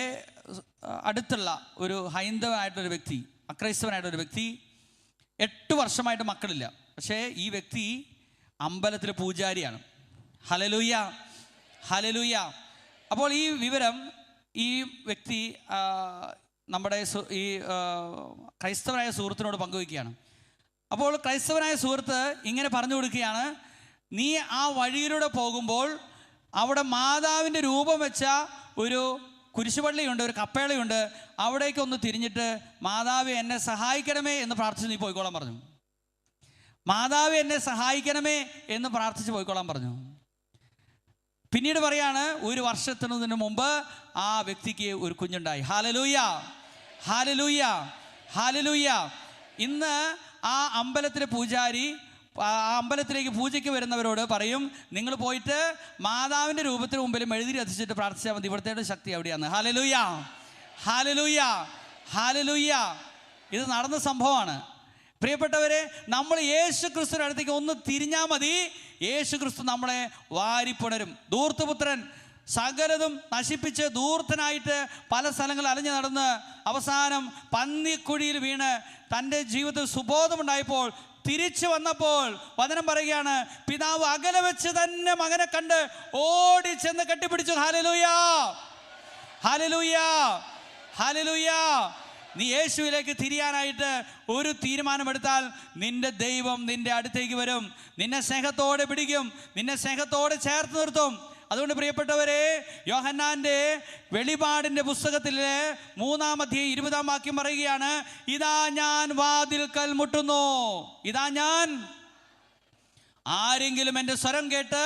അടുത്തുള്ള ഒരു ഹൈന്ദവനായിട്ടൊരു വ്യക്തി, അക്രൈസ്തവനായിട്ടൊരു വ്യക്തി, 8 വർഷമായിട്ട് മക്കളില്ല. പക്ഷേ ഈ വ്യക്തി അമ്പലത്തിലെ പൂജാരിയാണ്. Hallelujah, hallelujah. അപ്പോൾ ഈ വിവരം ഈ വ്യക്തി നമ്മുടെ ഈ ക്രൈസ്തവനായ സുഹൃത്തിനോട് പങ്കുവയ്ക്കുകയാണ്. അപ്പോൾ ക്രൈസ്തവനായ സുഹൃത്ത് ഇങ്ങനെ പറഞ്ഞു കൊടുക്കുകയാണ്, നീ ആ വഴിയിലൂടെ പോകുമ്പോൾ അവിടെ മാതാവിൻ്റെ രൂപം വെച്ച ഒരു കുരിശുപള്ളിയുണ്ട്, ഒരു കപ്പേളയുണ്ട്, അവിടേക്കൊന്ന് തിരിഞ്ഞിട്ട് മാതാവേ എന്നെ സഹായിക്കണമേ എന്ന് പ്രാർത്ഥിച്ച് നീ പോയിക്കോളാൻ പറഞ്ഞു. മാതാവേ എന്നെ സഹായിക്കണമേ എന്ന് പ്രാർത്ഥിച്ച് പോയിക്കോളാൻ പറഞ്ഞു. പിന്നീട് പറയാണ്, 1 വർഷത്തിന് മുമ്പ് ആ വ്യക്തിക്ക് ഒരു കുഞ്ഞുണ്ടായി. ഹല്ലേലൂയ, ഹല്ലേലൂയ, ഹല്ലേലൂയ. ഇന്ന് ആ അമ്പലത്തിലെ പൂജാരി ആ അമ്പലത്തിലേക്ക് പൂജയ്ക്ക് വരുന്നവരോട് പറയും, നിങ്ങൾ പോയിട്ട് മാതാവിൻ്റെ രൂപത്തിന് മുമ്പിൽ എഴുതി രചിച്ചിട്ട് പ്രാർത്ഥിച്ചാൽ മതി, ഇവിടുത്തെ ശക്തി എവിടെയാണ്. ഹല്ലേലൂയ, ഹല്ലേലൂയ, ഹല്ലേലൂയ. ഇത് നടന്ന സംഭവമാണ്. പ്രിയപ്പെട്ടവരെ, നമ്മൾ യേശു ക്രിസ്തുവിൻ്റെ അടുത്തേക്ക് ഒന്ന് തിരിഞ്ഞാൽ മതി, യേശു ക്രിസ്തു നമ്മളെ വാരിപ്പുണരും. ധൂർത്തപുത്രൻ സകലതും നശിപ്പിച്ച് ധൂർത്തനായിട്ട് പല സ്ഥലങ്ങളിൽ അലഞ്ഞു നടന്ന് അവസാനം പന്നിക്കുഴിയിൽ വീണ് തൻ്റെ ജീവിതത്തിൽ സുബോധമുണ്ടായപ്പോൾ തിരിച്ചു വന്നപ്പോൾ വചനം പറയുകയാണ്, പിതാവ് അകലെ വെച്ച് തന്നെ മകനെ കണ്ട് ഓടി ചെന്ന് കെട്ടിപ്പിടിച്ചു. ഹല്ലേലൂയ, ഹല്ലേലൂയ, ഹല്ലേലൂയ. നീ യേശുവിലേക്ക് തിരിയാനായിട്ട് ഒരു തീരുമാനമെടുത്താൽ നിന്റെ ദൈവം നിന്റെ അടുത്തേക്ക് വരും, നിന്നെ സ്നേഹത്തോടെ പിടിക്കും, നിന്നെ സ്നേഹത്തോടെ ചേർത്ത് നിർത്തും. അതുകൊണ്ട് പ്രിയപ്പെട്ടവരെ, യോഹന്നാന്റെ വെളിപാടിന്റെ പുസ്തകത്തിലെ 3-ാം അധ്യായം 20-ാം വാക്യം പറയുകയാണ്, ഇതാ ഞാൻ വാതിൽക്കൽ മുട്ടുന്നു. ഇതാ ഞാൻ, ആരെങ്കിലും എൻ്റെ സ്വരം കേട്ട്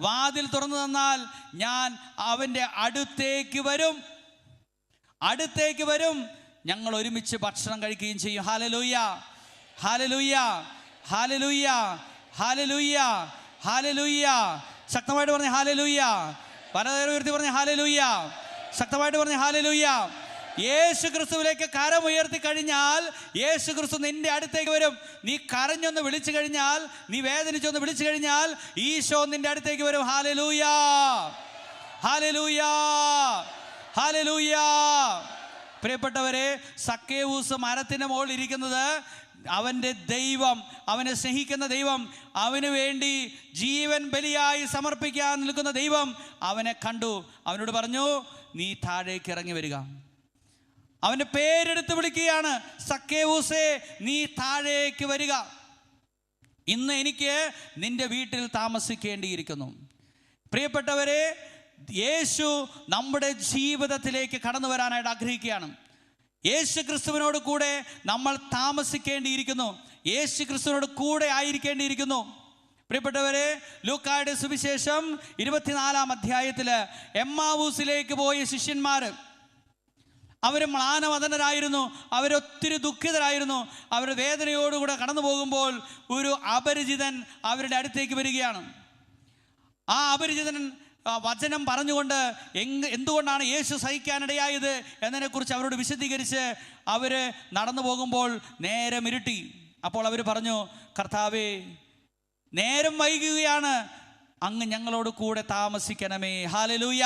വാതിൽ തുറന്നു തന്നാൽ ഞാൻ അവൻ്റെ അടുത്തേക്ക് വരും, അടുത്തേക്ക് വരും, ഞങ്ങൾ ഒരുമിച്ച് ഭക്ഷണം കഴിക്കുകയും ചെയ്യും. ഹല്ലേലൂയ, ഹല്ലേലൂയ, ഹല്ലേലൂയ, ഹല്ലേലൂയ, ഹല്ലേലൂയ. ശക്തമായിട്ട് പറഞ്ഞ ഹല്ലേലൂയ. പലതരം ഉയർത്തി പറഞ്ഞ ഹല്ലേലൂയ. ശക്തമായിട്ട് പറഞ്ഞ ഹല്ലേലൂയ. യേശു ക്രിസ്തുവിലേക്ക് കരം ഉയർത്തി കഴിഞ്ഞാൽ യേശു ക്രിസ്തു നിന്റെ അടുത്തേക്ക് വരും. നീ കരഞ്ഞൊന്ന് വിളിച്ചു കഴിഞ്ഞാൽ, നീ വേദനിച്ചൊന്ന് വിളിച്ചു കഴിഞ്ഞാൽ ഈശോ നിന്റെ അടുത്തേക്ക് വരും. ഹല്ലേലൂയ, ഹല്ലേലൂയ, ഹല്ലേലൂയ. പ്രിയപ്പെട്ടവരെ, സക്കേവൂസ് മരത്തിൻ്റെ മുകളിൽ ഇരിക്കുന്നത് അവൻ്റെ ദൈവം, അവനെ സ്നേഹിക്കുന്ന ദൈവം, അവന് വേണ്ടി ജീവൻ ബലിയായി സമർപ്പിക്കാൻ നിൽക്കുന്ന ദൈവം അവനെ കണ്ടു. അവനോട് പറഞ്ഞു, നീ താഴേക്ക് ഇറങ്ങി വരിക. അവൻ്റെ പേരെടുത്ത് വിളിക്കുകയാണ്, സക്കേവൂസേ നീ താഴേക്ക് വരിക, ഇന്ന് എനിക്ക് നിന്റെ വീട്ടിൽ താമസിക്കേണ്ടിയിരിക്കുന്നു. പ്രിയപ്പെട്ടവരെ, യേശു നമ്മുടെ ജീവിതത്തിലേക്ക് കടന്നു വരാനായിട്ട് ആഗ്രഹിക്കുകയാണ്. യേശു ക്രിസ്തുവിനോട് കൂടെ നമ്മൾ താമസിക്കേണ്ടിയിരിക്കുന്നു, യേശു ക്രിസ്തുവിനോട് കൂടെ ആയിരിക്കേണ്ടിയിരിക്കുന്നു. പ്രിയപ്പെട്ടവരെ, ലൂക്കായുടെ സുവിശേഷം 24-ാം അധ്യായത്തിൽ എമ്മാവൂസിലേക്ക് പോയ ശിഷ്യന്മാർ, അവർ മ്ലാനവദനരായിരുന്നു, അവരൊത്തിരി ദുഃഖിതരായിരുന്നു. അവർ വേദനയോടുകൂടെ കടന്നു പോകുമ്പോൾ ഒരു അപരിചിതൻ അവരുടെ അടുത്തേക്ക് വരികയാണ്. ആ അപരിചിതൻ വചനം പറഞ്ഞുകൊണ്ട് എന്തുകൊണ്ടാണ് യേശു സഹിക്കാനിടയായത് എന്നതിനെക്കുറിച്ച് അവരോട് വിശദീകരിച്ച് അവർ നടന്നു പോകുമ്പോൾ നേരം ഇരുട്ടി. അപ്പോൾ അവർ പറഞ്ഞു, കർത്താവേ, നേരം വൈകുകയാണ്, അങ്ങ് ഞങ്ങളോട് കൂടെ താമസിക്കണമേ. Hallelujah,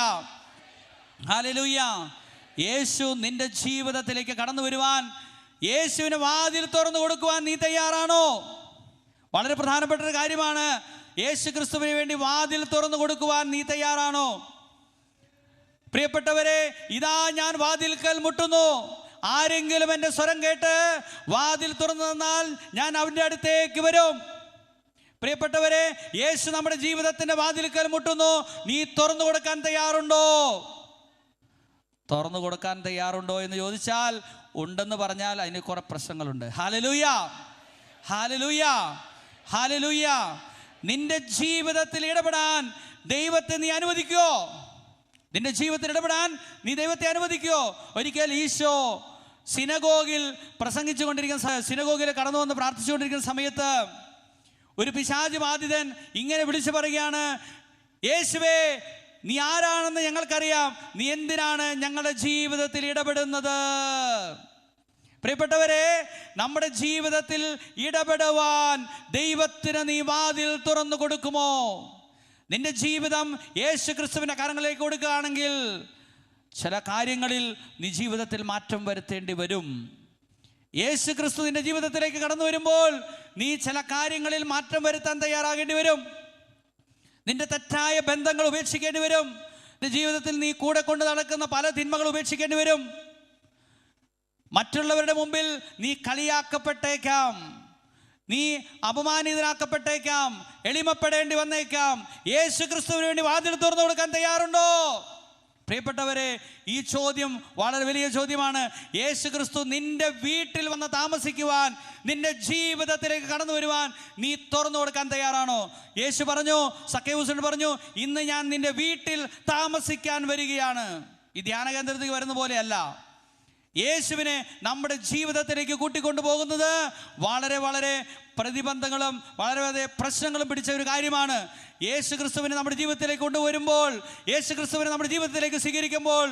hallelujah. യേശു നിന്റെ ജീവിതത്തിലേക്ക് കടന്നു വരുവാൻ, യേശുവിന് വാതിൽ തുറന്നു കൊടുക്കുവാൻ നീ തയ്യാറാണോ? വളരെ പ്രധാനപ്പെട്ട ഒരു കാര്യമാണ്. യേശു ക്രിസ്തുവിന് വേണ്ടി വാതിൽ തുറന്നു കൊടുക്കുവാൻ നീ തയ്യാറാണോ? പ്രിയപ്പെട്ടവരെ, ഇതാ ഞാൻ വാതിൽക്കൽ മുട്ടുന്നു, ആരെങ്കിലും എൻ്റെ സ്വരം കേട്ട് വാതിൽ തുറന്നു തന്നാൽ ഞാൻ അവൻ്റെ അടുത്തേക്ക് വരും. പ്രിയപ്പെട്ടവരെ, യേശു നമ്മുടെ ജീവിതത്തിൻ്റെ വാതിൽക്കൽ മുട്ടുന്നു. നീ തുറന്നു കൊടുക്കാൻ തയ്യാറുണ്ടോ? തുറന്നു കൊടുക്കാൻ തയ്യാറുണ്ടോ എന്ന് ചോദിച്ചാൽ ഉണ്ടെന്ന് പറഞ്ഞാൽ അതിന് കുറെ പ്രശ്നങ്ങളുണ്ട്. ഹല്ലേലൂയ, ഹല്ലേലൂയ, ഹല്ലേലൂയ. നിന്റെ ജീവിതത്തിൽ ഇടപെടാൻ ദൈവത്തെ നീ അനുവദിക്കുമോ? നിന്റെ ജീവിതത്തിൽ ഇടപെടാൻ നീ ദൈവത്തെ അനുവദിക്കുമോ? ഒരിക്കൽ ഈശോ സിനഗോഗിൽ പ്രസംഗിച്ചു കൊണ്ടിരിക്കുന്ന, സിനഗോഗിൽ കടന്നു വന്ന് പ്രാർത്ഥിച്ചുകൊണ്ടിരിക്കുന്ന സമയത്ത് ഒരു പിശാച് ബാധിതൻ ഇങ്ങനെ വിളിച്ചു പറയുകയാണ്, യേശുവേ, നീ ആരാണെന്ന് ഞങ്ങൾക്കറിയാം, നീ എന്തിനാണ് ഞങ്ങളുടെ ജീവിതത്തിൽ ഇടപെടുന്നത്? പ്രിയപ്പെട്ടവരെ, നമ്മുടെ ജീവിതത്തിൽ ഇടപെടുവാൻ ദൈവത്തിന് നീ വാതിൽ തുറന്നു കൊടുക്കുമോ? നിന്റെ ജീവിതം യേശു ക്രിസ്തുവിൻ്റെ കരങ്ങളിലേക്ക് കൊടുക്കുകയാണെങ്കിൽ ചില കാര്യങ്ങളിൽ നീ ജീവിതത്തിൽ മാറ്റം വരുത്തേണ്ടി വരും. യേശു ക്രിസ്തു നിന്റെ ജീവിതത്തിലേക്ക് കടന്നു വരുമ്പോൾ നീ ചില കാര്യങ്ങളിൽ മാറ്റം വരുത്താൻ തയ്യാറാകേണ്ടി വരും. നിന്റെ തെറ്റായ ബന്ധങ്ങൾ ഉപേക്ഷിക്കേണ്ടി വരും. നിന്റെ ജീവിതത്തിൽ നീ കൂടെ കൊണ്ട് നടക്കുന്ന പല തിന്മകൾ ഉപേക്ഷിക്കേണ്ടി വരും. മറ്റുള്ളവരുടെ മുമ്പിൽ നീ കളിയാക്കപ്പെട്ടേക്കാം, നീ അപമാനിതനാക്കപ്പെട്ടേക്കാം, എളിമപ്പെടേണ്ടി വന്നേക്കാം. യേശു ക്രിസ്തുവിന് വേണ്ടി വാതിൽ തുറന്നു കൊടുക്കാൻ തയ്യാറുണ്ടോ? പ്രിയപ്പെട്ടവരെ, ഈ ചോദ്യം വളരെ വലിയ ചോദ്യമാണ്. യേശു ക്രിസ്തു നിന്റെ വീട്ടിൽ വന്ന് താമസിക്കുവാൻ, നിന്റെ ജീവിതത്തിലേക്ക് കടന്നു വരുവാൻ നീ തുറന്നു കൊടുക്കാൻ തയ്യാറാണോ? യേശു പറഞ്ഞു, സക്കേവൂസിനോട് പറഞ്ഞു, ഇന്ന് ഞാൻ നിന്റെ വീട്ടിൽ താമസിക്കാൻ വരികയാണ്. ഈ ധ്യാന കേന്ദ്രത്തിലേക്ക് വരുന്ന പോലെയല്ല. യേശുവിനെ നമ്മുടെ ജീവിതത്തിലേക്ക് കൂട്ടിക്കൊണ്ടു പോകുന്നത് വളരെ വളരെ പ്രതിബന്ധങ്ങളും വളരെ വളരെ പ്രശ്നങ്ങളും പിടിച്ച ഒരു കാര്യമാണ്. യേശു ക്രിസ്തുവിനെ നമ്മുടെ ജീവിതത്തിലേക്ക് കൊണ്ടുവരുമ്പോൾ, യേശു ക്രിസ്തുവിനെ നമ്മുടെ ജീവിതത്തിലേക്ക് സ്വീകരിക്കുമ്പോൾ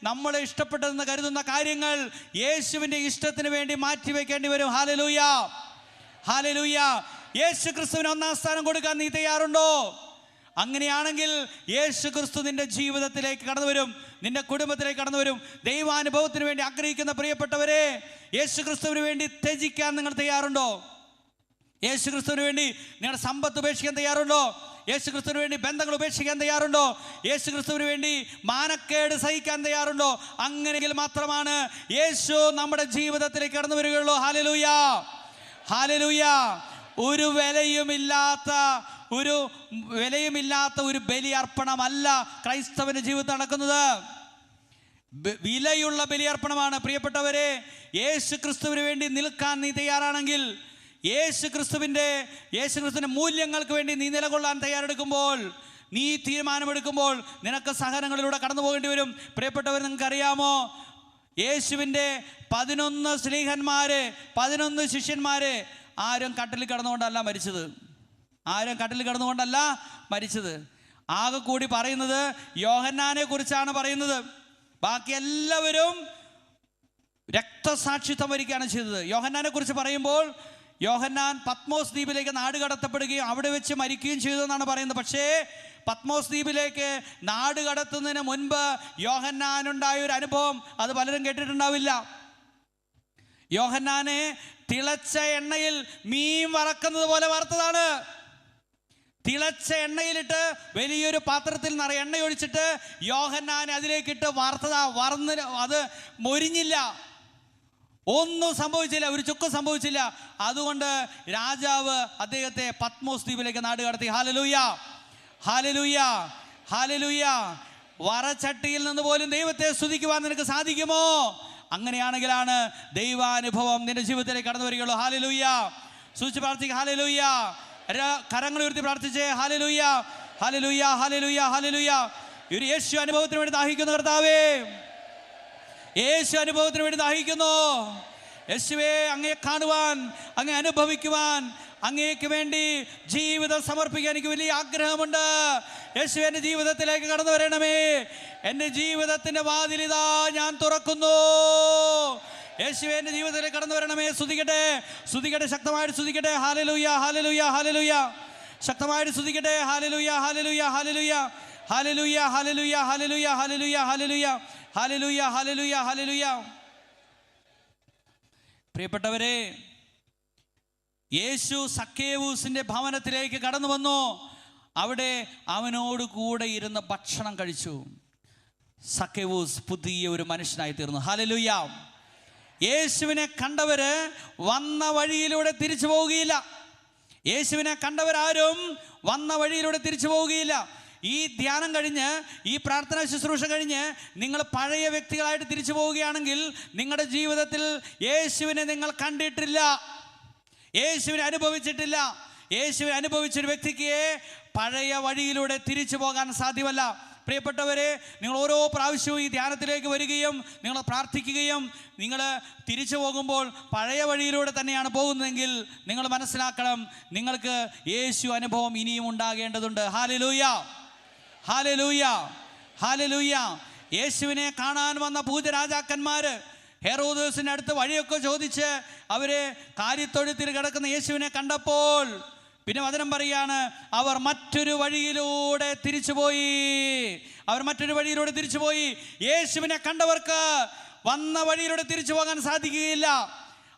നമ്മളെ ഇഷ്ടപ്പെട്ടതെന്ന് കരുതുന്ന കാര്യങ്ങൾ യേശുവിൻ്റെ ഇഷ്ടത്തിന് വേണ്ടി മാറ്റിവെക്കേണ്ടി വരും. Hallelujah, hallelujah. യേശു ക്രിസ്തുവിന് ഒന്നാം സ്ഥാനം കൊടുക്കാൻ നീ തയ്യാറുണ്ടോ? അങ്ങനെയാണെങ്കിൽ യേശു ക്രിസ്തു നിന്റെ ജീവിതത്തിലേക്ക് കടന്നു വരും, നിന്റെ കുടുംബത്തിലേക്ക് കടന്നു വരും. ദൈവാനുഭവത്തിന് വേണ്ടി ആഗ്രഹിക്കുന്ന പ്രിയപ്പെട്ടവരെ, യേശു ക്രിസ്തുവിന് വേണ്ടി ത്യജിക്കാൻ നിങ്ങൾ തയ്യാറുണ്ടോ? യേശു ക്രിസ്തുവിന് വേണ്ടി നിങ്ങളുടെ സമ്പത്ത് ഉപേക്ഷിക്കാൻ തയ്യാറുണ്ടോ? യേശു ക്രിസ്തുവിന് വേണ്ടി ബന്ധങ്ങൾ ഉപേക്ഷിക്കാൻ തയ്യാറുണ്ടോ? യേശു ക്രിസ്തുവിന് വേണ്ടി മാനക്കേട് സഹിക്കാൻ തയ്യാറുണ്ടോ? അങ്ങനെയെങ്കിൽ മാത്രമാണ് യേശു നമ്മുടെ ജീവിതത്തിലേക്ക് കടന്നു വരികയുള്ളൂ. ഹല്ലേലൂയ, ഹല്ലേലൂയ. ഒരു വിലയുമില്ലാത്ത ഒരു ബലി അർപ്പണമല്ല ക്രൈസ്തവന്റെ ജീവിതത്തിൽ നടക്കുന്നത്. വിലയുള്ള ബലിയർപ്പണമാണ്. പ്രിയപ്പെട്ടവരെ, യേശു ക്രിസ്തുവിന് വേണ്ടി നിൽക്കാൻ നീ തയ്യാറാണെങ്കിൽ, യേശു ക്രിസ്തുവിൻ്റെ മൂല്യങ്ങൾക്ക് വേണ്ടി നീ നിലകൊള്ളാൻ തയ്യാറെടുക്കുമ്പോൾ, നീ തീരുമാനമെടുക്കുമ്പോൾ നിനക്ക് സഹനങ്ങളിലൂടെ കടന്നു പോകേണ്ടി വരും. പ്രിയപ്പെട്ടവർ, നിങ്ങൾക്കറിയാമോ, യേശുവിൻ്റെ 11 സ്ലീഹന്മാര്, 11 ശിഷ്യന്മാര് ആരും കട്ടിലിൽ കിടന്നുകൊണ്ടല്ല മരിച്ചത്. ആകെ കൂടി പറയുന്നത് യോഹന്നാനെ കുറിച്ചാണ് പറയുന്നത്. ബാക്കി എല്ലാവരും രക്തസാക്ഷിത്വം വരികയാണ് ചെയ്തത്. യോഹന്നാനെ കുറിച്ച് പറയുമ്പോൾ യോഹന്നാൻ പത്മോസ് ദ്വീപിലേക്ക് നാട് കടത്തപ്പെടുകയും അവിടെ വെച്ച് മരിക്കുകയും ചെയ്തു എന്നാണ് പറയുന്നത്. പക്ഷേ പത്മോസ് ദ്വീപിലേക്ക് നാട് കടത്തുന്നതിന് മുൻപ് യോഹന്നാനുണ്ടായ ഒരു അനുഭവം അത് പലരും കേട്ടിട്ടുണ്ടാവില്ല. യോഹന്നാനെ തിളച്ച എണ്ണയിൽ മീൻ വറക്കുന്നത് പോലെ വറുത്തതാണ്. തിളച്ച എണ്ണയിലിട്ട് വലിയൊരു പാത്രത്തിൽ നിറയെ എണ്ണ ഒഴിച്ചിട്ട് യോഹന്നാനെ അതിലേക്കിട്ട് വറന്ന് അത് മൊരിഞ്ഞില്ല, ഒന്നും സംഭവിച്ചില്ല, ഒരു ചുക്കും സംഭവിച്ചില്ല. അതുകൊണ്ട് രാജാവ് അദ്ദേഹത്തെ പത്മോസ് ദ്വീപിലേക്ക് നാട് കടത്തി. ഹല്ലേലൂയ, ഹല്ലേലൂയ, ഹല്ലേലൂയ. വറച്ചട്ടിയിൽ നിന്ന് പോലും ദൈവത്തെ സ്തുതിക്കുവാൻ നിനക്ക് സാധിക്കുമോ? അങ്ങനെയാണെങ്കിലാണ് ദൈവാനുഭവം നിന്റെ ജീവിതത്തിലേക്ക് കടന്നു വരികയുള്ളൂ. ഹല്ലേലൂയ. സൂചിച്ച് പ്രാർത്ഥിക്കുക. ഹല്ലേലൂയ. കരങ്ങൾ ഉയർത്തി പ്രാർത്ഥിച്ചേ. ഹല്ലേലൂയ, ഹല്ലേലൂയ, ഹല്ലേലൂയ, ഹല്ലേലൂയ. ഒരു യേശു അനുഭവത്തിന് വേണ്ടി ദാഹിക്കുന്ന കർത്താവേ, യേശു അനുഭവത്തിന് വേണ്ടി ദാഹിക്കുന്നു. യേശുവേ, അങ്ങയെ കാണുവാൻ, അങ്ങയെ അനുഭവിക്കുവാൻ, അങ്ങേക്ക് വേണ്ടി ജീവിതം സമർപ്പിക്കാൻ എനിക്ക് വലിയ ആഗ്രഹമുണ്ട്. യേശുവേ, എൻ്റെ ജീവിതത്തിലേക്ക് കടന്നു വരണമേ. എൻ്റെ ജീവിതത്തിൻ്റെ വാതിലിതാ ഞാൻ തുറക്കുന്നു. യേശുവേ, എൻ്റെ ജീവിതത്തിലേക്ക് കടന്നു വരണമേ. സ്തുതിക്കട്ടെ, ശക്തമായിട്ട് സ്തുതിക്കട്ടെ. ഹല്ലേലൂയ, ഹല്ലേലൂയ, ഹല്ലേലൂയ. ശക്തമായിട്ട് സ്തുതിക്കട്ടെ. ഹല്ലേലൂയ, ഹല്ലേലൂയ, ഹല്ലേലൂയ, ഹല്ലേലൂയ, ഹല്ലേലൂയ, ഹല്ലേലൂയ, ഹല്ലേലൂയ, ഹല്ലേലൂയ, ഹല്ലേലൂയ, ഹല്ലേലൂയ, ഹല്ലേലൂയ. പ്രിയപ്പെട്ടവരെ, യേശു സക്കേവൂസിന്റെ ഭവനത്തിലേക്ക് കടന്നു വന്നു. അവിടെ അവനോട് കൂടെ ഇരുന്ന് ഭക്ഷണം കഴിച്ചു. സക്കേവൂസ് പുതിയ ഒരു മനുഷ്യനായി തീർന്നു. ഹല്ലേലൂയ. യേശുവിനെ കണ്ടവര് വന്ന വഴിയിലൂടെ തിരിച്ചു പോവുകയില്ല. യേശുവിനെ കണ്ടവരാരും വന്ന വഴിയിലൂടെ തിരിച്ചു പോവുകയില്ല. ഈ ധ്യാനം കഴിഞ്ഞ്, ഈ പ്രാർത്ഥനാ ശുശ്രൂഷ കഴിഞ്ഞ് നിങ്ങൾ പഴയ വ്യക്തികളായിട്ട് തിരിച്ചു പോവുകയാണെങ്കിൽ നിങ്ങളുടെ ജീവിതത്തിൽ യേശുവിനെ നിങ്ങൾ കണ്ടിട്ടില്ല, യേശുവിനെ അനുഭവിച്ചിട്ടില്ല. യേശുവിനെ അനുഭവിച്ചൊരു വ്യക്തിക്ക് പഴയ വഴിയിലൂടെ തിരിച്ചു പോകാൻ സാധ്യമല്ല. പ്രിയപ്പെട്ടവരെ, നിങ്ങൾ ഓരോ പ്രാവശ്യവും ഈ ധ്യാനത്തിലേക്ക് വരികയും നിങ്ങൾ പ്രാർത്ഥിക്കുകയും നിങ്ങൾ തിരിച്ചു പോകുമ്പോൾ പഴയ വഴിയിലൂടെ തന്നെയാണ് പോകുന്നതെങ്കിൽ നിങ്ങൾ മനസ്സിലാക്കണം, നിങ്ങൾക്ക് യേശു അനുഭവം ഇനിയും ഉണ്ടാകേണ്ടതുണ്ട്. ഹല്ലേലൂയ, ഹല്ലേലൂയ, ഹല്ലേലൂയ. യേശുവിനെ കാണാൻ വന്ന പൂജരാജാക്കന്മാര് ഹെറോദോസിന്റെ അടുത്ത് വഴിയൊക്കെ ചോദിച്ച് അവര് കാര്യത്തൊഴുത്തിൽ കിടക്കുന്ന യേശുവിനെ കണ്ടപ്പോൾ പിന്നെ വചനം പറയാണ്, അവർ മറ്റൊരു വഴിയിലൂടെ തിരിച്ചുപോയി. യേശുവിനെ കണ്ടവർക്ക് വന്ന വഴിയിലൂടെ തിരിച്ചു പോകാൻ സാധിക്കുകയില്ല.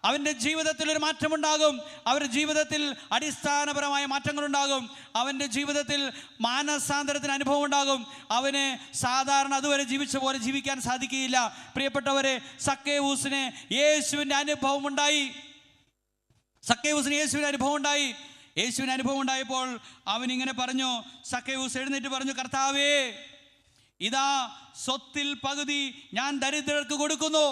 അവൻ്റെ ജീവിതത്തിൽ ഒരു മാറ്റമുണ്ടാകും. അവരുടെ ജീവിതത്തിൽ അടിസ്ഥാനപരമായ മാറ്റങ്ങളുണ്ടാകും. അവൻ്റെ ജീവിതത്തിൽ മാനസാന്തരത്തിന് അനുഭവം ഉണ്ടാകും. അവന് സാധാരണ അതുവരെ ജീവിച്ച പോലെ ജീവിക്കാൻ സാധിക്കുകയില്ല. പ്രിയപ്പെട്ടവരെ, സക്കേവൂസിന് യേശുവിൻ്റെ അനുഭവം ഉണ്ടായി. യേശുവിന് അനുഭവം ഉണ്ടായപ്പോൾ അവനിങ്ങനെ പറഞ്ഞു. സക്കേവൂസ് എഴുന്നേറ്റ് പറഞ്ഞു, കർത്താവേ, ഇതാ സ്വത്തിൽ പകുതി ഞാൻ ദരിദ്രർക്ക് കൊടുക്കുന്നു.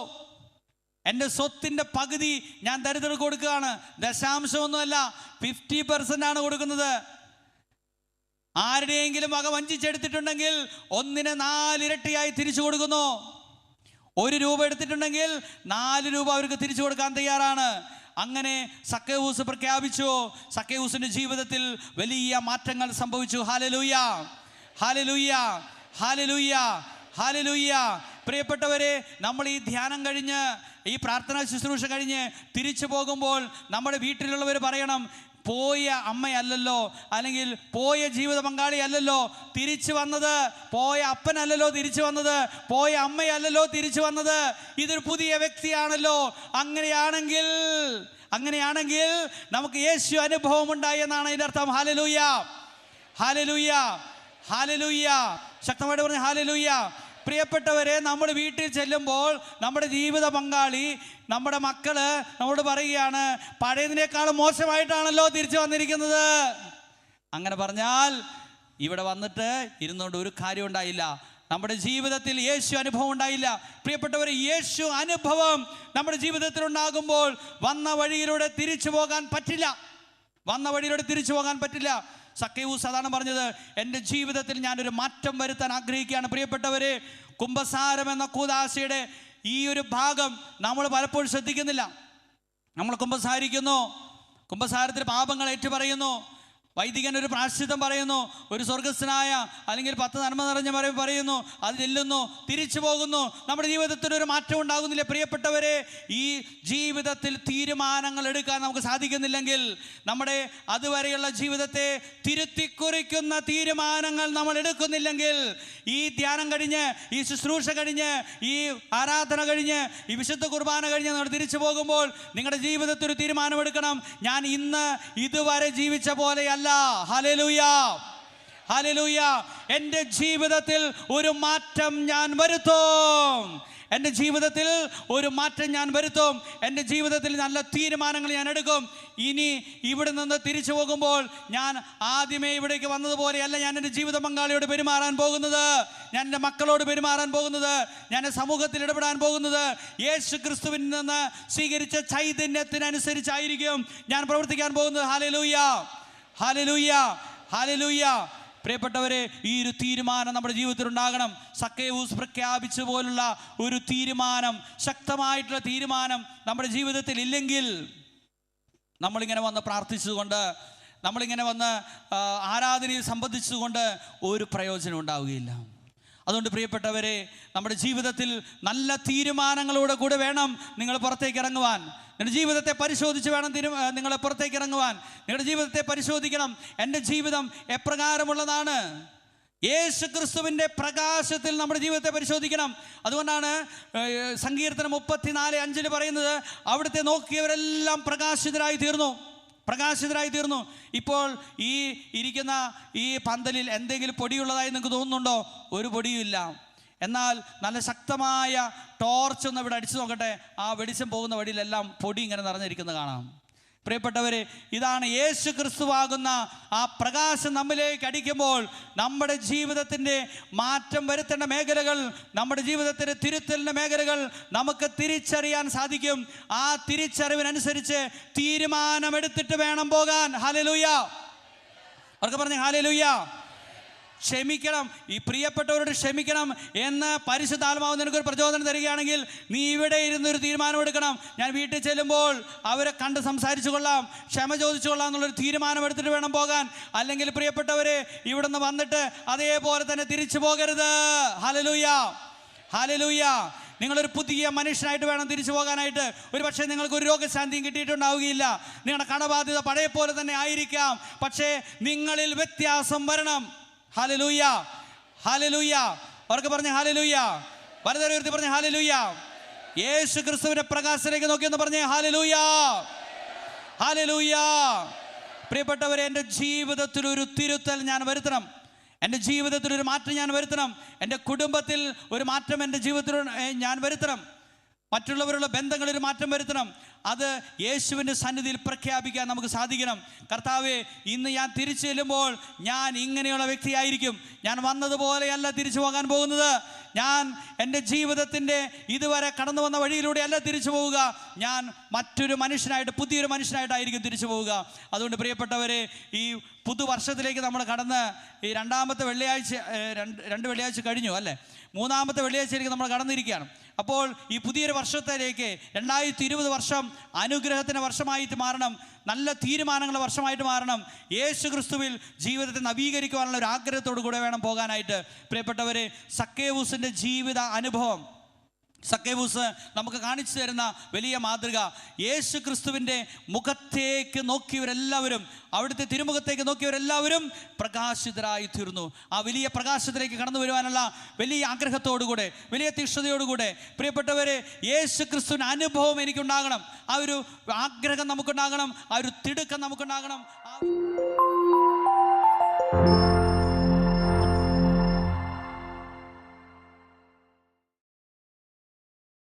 എൻ്റെ സ്വത്തിൻ്റെ പകുതി ഞാൻ ദരിദ്രർക്ക് കൊടുക്കുകയാണ്. ദശാംശമൊന്നുമല്ല, 50% ആണ് കൊടുക്കുന്നത്. ആരുടെയെങ്കിലും വക വഞ്ചിച്ചെടുത്തിട്ടുണ്ടെങ്കിൽ 1/4 ഇരട്ടിയായി തിരിച്ചു കൊടുക്കുന്നു. 1 രൂപ എടുത്തിട്ടുണ്ടെങ്കിൽ 4 രൂപ അവർക്ക് തിരിച്ചു കൊടുക്കാൻ തയ്യാറാണ്. അങ്ങനെ സക്കേവൂസ് പ്രഖ്യാപിച്ചു. സക്കേവൂസിന്റെ ജീവിതത്തിൽ വലിയ മാറ്റങ്ങൾ സംഭവിച്ചു. ഹല്ലേലൂയ, ഹല്ലേലൂയ, ഹല്ലേലൂയ, ഹല്ലേലൂയ. പ്രിയപ്പെട്ടവരെ, നമ്മൾ ഈ ധ്യാനം കഴിഞ്ഞ്, ഈ പ്രാർത്ഥനാ ശുശ്രൂഷ കഴിഞ്ഞ് തിരിച്ചു പോകുമ്പോൾ നമ്മുടെ വീട്ടിലുള്ളവർ പറയണം, പോയ അമ്മയല്ലല്ലോ, അല്ലെങ്കിൽ പോയ ജീവിത പങ്കാളി അല്ലല്ലോ തിരിച്ചു വന്നത്, പോയ അപ്പനല്ലല്ലോ തിരിച്ചു വന്നത്, പോയ അമ്മയല്ലല്ലോ തിരിച്ചു വന്നത്, ഇതൊരു പുതിയ വ്യക്തിയാണല്ലോ. അങ്ങനെയാണെങ്കിൽ നമുക്ക് യേശു അനുഭവം ഉണ്ടായി എന്നാണ് അതിൻ്റെ അർത്ഥം. ഹല്ലേലൂയ, ഹല്ലേലൂയ, ഹല്ലേലൂയ. ശക്തമായിട്ട് പറഞ്ഞ് ഹല്ലേലൂയ. പ്രിയപ്പെട്ടവരെ, നമ്മൾ വീട്ടിൽ ചെല്ലുമ്പോൾ നമ്മുടെ ജീവിത പങ്കാളി, നമ്മുടെ മക്കള് നമ്മോട് പറയുകയാണ്, പഴയതിനേക്കാളും മോശമായിട്ടാണല്ലോ തിരിച്ചു വന്നിരിക്കുന്നത്. അങ്ങനെ പറഞ്ഞാൽ ഇവിടെ വന്നിട്ട് ഇരുന്നുകൊണ്ട് ഒരു കാര്യം ഉണ്ടായില്ല. നമ്മുടെ ജീവിതത്തിൽ യേശു അനുഭവം ഉണ്ടായില്ല. പ്രിയപ്പെട്ടവർ, യേശു അനുഭവം നമ്മുടെ ജീവിതത്തിൽ ഉണ്ടാകുമ്പോൾ വന്ന വഴിയിലൂടെ തിരിച്ചു പോകാൻ പറ്റില്ല. സക്കൈവൂസ് അതാണ് പറഞ്ഞത്, എൻ്റെ ജീവിതത്തിൽ ഞാനൊരു മാറ്റം വരുത്താൻ ആഗ്രഹിക്കുകയാണ്. പ്രിയപ്പെട്ടവരെ, കുമ്പസാരം എന്ന കൂദാശയുടെ ഈ ഒരു ഭാഗം നമ്മൾ പലപ്പോഴും ശ്രദ്ധിക്കുന്നില്ല. നമ്മൾ കുമ്പസാരത്തിൽ പാപങ്ങൾ ഏറ്റുപറയുന്നു, വൈദികൻ ഒരു പ്രായശ്ചിത്തം പറയുന്നു, ഒരു സ്വർഗസ്ഥനായ അല്ലെങ്കിൽ 10 നന്മ നിറഞ്ഞ പറയുന്നു, അത് ചെല്ലുന്നു, തിരിച്ചു പോകുന്നു. നമ്മുടെ ജീവിതത്തിൽ ഒരു മാറ്റം ഉണ്ടാകുന്നില്ല. പ്രിയപ്പെട്ടവരെ, ഈ ജീവിതത്തിൽ തീരുമാനങ്ങൾ എടുക്കാൻ നമുക്ക് സാധിക്കുന്നില്ലെങ്കിൽ, നമ്മുടെ അതുവരെയുള്ള ജീവിതത്തെ തിരുത്തിക്കുറിക്കുന്ന തീരുമാനങ്ങൾ നമ്മൾ എടുക്കുന്നില്ലെങ്കിൽ, ഈ ധ്യാനം കഴിഞ്ഞ്, ഈ ശുശ്രൂഷ കഴിഞ്ഞ്, ഈ ആരാധന കഴിഞ്ഞ്, ഈ വിശുദ്ധ കുർബാന കഴിഞ്ഞ് നമ്മൾ തിരിച്ചു പോകുമ്പോൾ നിങ്ങളുടെ ജീവിതത്തിൽ ഒരു തീരുമാനമെടുക്കണം. ഞാൻ ഇന്ന് ഇതുവരെ ജീവിച്ച പോലെയല്ല. Hallelujah, hallelujah. എൻ്റെ ജീവിതത്തിൽ ഒരു മാറ്റം ഞാൻ വരുത്തും. എൻ്റെ ജീവിതത്തിൽ എൻ്റെ ജീവിതത്തിൽ നല്ല തീരുമാനങ്ങൾ ഞാൻ എടുക്കും. ഇനി ഇവിടെ നിന്ന് തിരിച്ചു പോകുമ്പോൾ ഞാൻ ആദ്യമേ ഇവിടേക്ക് വന്നതുപോലെയല്ല ഞാൻ എൻ്റെ ജീവിത പങ്കാളിയോട് പെരുമാറാൻ പോകുന്നത്, ഞാൻ എൻ്റെ മക്കളോട് പെരുമാറാൻ പോകുന്നത്, ഞാൻ സമൂഹത്തിൽ ഇടപെടാൻ പോകുന്നത് യേശു ക്രിസ്തുവിൽ നിന്ന് സ്വീകരിച്ച ചൈതന്യത്തിനനുസരിച്ചായിരിക്കും ഞാൻ പ്രവർത്തിക്കാൻ പോകുന്നത്. ഹല്ലേലൂയ, ഹല്ലേലൂയ, ഹല്ലേലൂയ. പ്രിയപ്പെട്ടവരെ, ഈ ഒരു തീരുമാനം നമ്മുടെ ജീവിതത്തിൽ ഉണ്ടാകണം. സക്കൈവൂസ് പ്രഖ്യാപിച്ച പോലുള്ള ഒരു തീരുമാനം, ശക്തമായിട്ടുള്ള തീരുമാനം നമ്മുടെ ജീവിതത്തിൽ ഇല്ലെങ്കിൽ നമ്മളിങ്ങനെ വന്ന് പ്രാർത്ഥിച്ചുകൊണ്ട്, നമ്മളിങ്ങനെ വന്ന് ആരാധനയിൽ സംബന്ധിച്ചുകൊണ്ട് ഒരു പ്രയോജനം ഉണ്ടാവുകയില്ല. അതുകൊണ്ട് പ്രിയപ്പെട്ടവരെ, നമ്മുടെ ജീവിതത്തിൽ നല്ല തീരുമാനങ്ങളോടെ കൂടെ വേണം നിങ്ങൾ പുറത്തേക്ക് ഇറങ്ങുവാൻ. നിങ്ങളുടെ ജീവിതത്തെ പരിശോധിച്ച് വേണം നിങ്ങൾ പുറത്തേക്ക് ഇറങ്ങുവാൻ. നിങ്ങളുടെ ജീവിതത്തെ പരിശോധിക്കണം. എൻ്റെ ജീവിതം എപ്രകാരമുള്ളതാണ്? യേശു ക്രിസ്തുവിൻ്റെ പ്രകാശത്തിൽ നമ്മുടെ ജീവിതത്തെ പരിശോധിക്കണം. അതുകൊണ്ടാണ് സങ്കീർത്തനം 34:5 പറയുന്നത്, അവിടുത്തെ നോക്കിയവരെല്ലാം പ്രകാശിതരായി തീർന്നു. ഇപ്പോൾ ഈ ഇരിക്കുന്ന ഈ പന്തലിൽ എന്തെങ്കിലും പൊടിയുള്ളതായി നിങ്ങൾക്ക് തോന്നുന്നുണ്ടോ? ഒരു പൊടിയുമില്ല. എന്നാൽ നല്ല ശക്തമായ ടോർച്ച് ഒന്ന് ഇവിടെ അടിച്ചു നോക്കട്ടെ, ആ വെളിച്ചം പോകുന്ന വഴിയിലെല്ലാം പൊടി ഇങ്ങനെ നിറഞ്ഞിരിക്കുന്നത് കാണാം. പ്രിയപ്പെട്ടവരെ, ഇതാണ് യേശു ക്രിസ്തുവാകുന്ന ആ പ്രകാശം നമ്മിലേക്ക് അടിക്കുമ്പോൾ നമ്മുടെ ജീവിതത്തിൻ്റെ മാറ്റം വരുത്തേണ്ട മേഖലകൾ, നമ്മുടെ ജീവിതത്തിൻ്റെ തിരുത്തലിൻ്റെ മേഖലകൾ നമുക്ക് തിരിച്ചറിയാൻ സാധിക്കും. ആ തിരിച്ചറിവിനനുസരിച്ച് തീരുമാനമെടുത്തിട്ട് വേണം പോകാൻ. ഹല്ലേലൂയ, അവർക്ക് പറഞ്ഞേ ഹല്ലേലൂയ. ക്ഷമിക്കണം, ഈ പ്രിയപ്പെട്ടവരോട് ക്ഷമിക്കണം എന്ന് പരിശുദ്ധാത്മാവ് നിനക്കൊരു പ്രചോദനം തരികയാണെങ്കിൽ നീ ഇവിടെ ഇരുന്നൊരു തീരുമാനമെടുക്കണം. ഞാൻ വീട്ടിൽ ചെല്ലുമ്പോൾ അവരെ കണ്ട് സംസാരിച്ചു കൊള്ളാം, ക്ഷമ ചോദിച്ചു കൊള്ളാം എന്നുള്ളൊരു തീരുമാനമെടുത്തിട്ട് വേണം പോകാൻ. അല്ലെങ്കിൽ പ്രിയപ്പെട്ടവരെ, ഇവിടെ നിന്ന് വന്നിട്ട് അതേപോലെ തന്നെ തിരിച്ചു പോകരുത്. Hallelujah, hallelujah. നിങ്ങളൊരു പുതിയ മനുഷ്യനായിട്ട് വേണം തിരിച്ചു പോകാനായിട്ട്. ഒരു പക്ഷേ നിങ്ങൾക്ക് ഒരു രോഗശാന്തിയും കിട്ടിയിട്ടുണ്ടാവുകയില്ല, നിങ്ങളുടെ കടബാധ്യത പഴയ പോലെ തന്നെ ആയിരിക്കാം, പക്ഷേ നിങ്ങളിൽ വ്യത്യാസം വരണം. Hallelujah, hallelujah. അവർക്ക് പറഞ്ഞ ഹല്ലേലൂയ. വലതുകൈ ഉയർത്തി പറഞ്ഞ ഹല്ലേലൂയ. യേശു ക്രിസ്തുവിന്റെ പ്രകാശത്തിലേക്ക് നോക്കിയെന്ന് പറഞ്ഞേ ഹല്ലേലൂയ, ഹല്ലേലൂയ. പ്രിയപ്പെട്ടവരെ, എൻ്റെ ജീവിതത്തിൽ ഒരു തിരുത്തൽ ഞാൻ വരുത്തണം. എൻ്റെ ജീവിതത്തിൽ ഒരു മാറ്റം ഞാൻ വരുത്തണം. എൻ്റെ കുടുംബത്തിൽ ഒരു മാറ്റം എൻ്റെ ജീവിതത്തിൽ ഞാൻ വരുത്തണം. മറ്റുള്ളവരുള്ള ബന്ധങ്ങളിൽ മാറ്റം വരുത്തണം. അത് യേശുവിൻ്റെ സന്നിധിയിൽ പ്രഖ്യാപിക്കാൻ നമുക്ക് സാധിക്കണം. കർത്താവേ, ഇന്ന് ഞാൻ തിരിച്ചു ചെല്ലുമ്പോൾ ഞാൻ ഇങ്ങനെയുള്ള വ്യക്തിയായിരിക്കും. ഞാൻ വന്നതുപോലെയല്ല തിരിച്ചു പോകാൻ പോകുന്നത്. ഞാൻ എൻ്റെ ജീവിതത്തിൻ്റെ ഇതുവരെ കടന്നു വന്ന വഴിയിലൂടെയല്ല തിരിച്ചു പോവുക. ഞാൻ മറ്റൊരു മനുഷ്യനായിട്ട്, പുതിയൊരു മനുഷ്യനായിട്ടായിരിക്കും തിരിച്ചു പോവുക. അതുകൊണ്ട് പ്രിയപ്പെട്ടവരെ, ഈ പുതുവർഷത്തിലേക്ക് നമ്മൾ കടന്ന് ഈ രണ്ടാമത്തെ വെള്ളിയാഴ്ച, രണ്ട് വെള്ളിയാഴ്ച കഴിഞ്ഞു അല്ലേ, മൂന്നാമത്തെ വെള്ളിയാഴ്ചയിലേക്ക് നമ്മൾ കടന്നിരിക്കുകയാണ്. അപ്പോൾ ഈ പുതിയൊരു വർഷത്തിലേക്ക് 2020 വർഷം അനുഗ്രഹത്തിൻ്റെ വർഷമായിട്ട് മാറണം, നല്ല തീരുമാനങ്ങളുടെ വർഷമായിട്ട് മാറണം. യേശു ക്രിസ്തുവിൽ ജീവിതത്തെ നവീകരിക്കുവാനുള്ള ഒരു ആഗ്രഹത്തോടു കൂടെ വേണം പോകാനായിട്ട്. പ്രിയപ്പെട്ടവരെ, സക്കേവൂസിൻ്റെ ജീവിത അനുഭവം സക്കേവൂസ് നമുക്ക് കാണിച്ചു തരുന്ന വലിയ മാതൃക, യേശു ക്രിസ്തുവിൻ്റെ മുഖത്തേക്ക് നോക്കിയവരെല്ലാവരും, അവിടുത്തെ തിരുമുഖത്തേക്ക് നോക്കിയവരെല്ലാവരും പ്രകാശിതരായി തീർന്നു. ആ വലിയ പ്രകാശത്തിലേക്ക് കടന്നു വരുവാനുള്ള വലിയ ആഗ്രഹത്തോടുകൂടെ, വലിയ തീക്ഷ്ണതയോടുകൂടെ പ്രിയപ്പെട്ടവരെ, യേശു ക്രിസ്തുവിൻ്റെ അനുഭവം എനിക്കുണ്ടാകണം. ആ ഒരു ആഗ്രഹം നമുക്കുണ്ടാകണം, ആ ഒരു തിടുക്കം നമുക്കുണ്ടാകണം.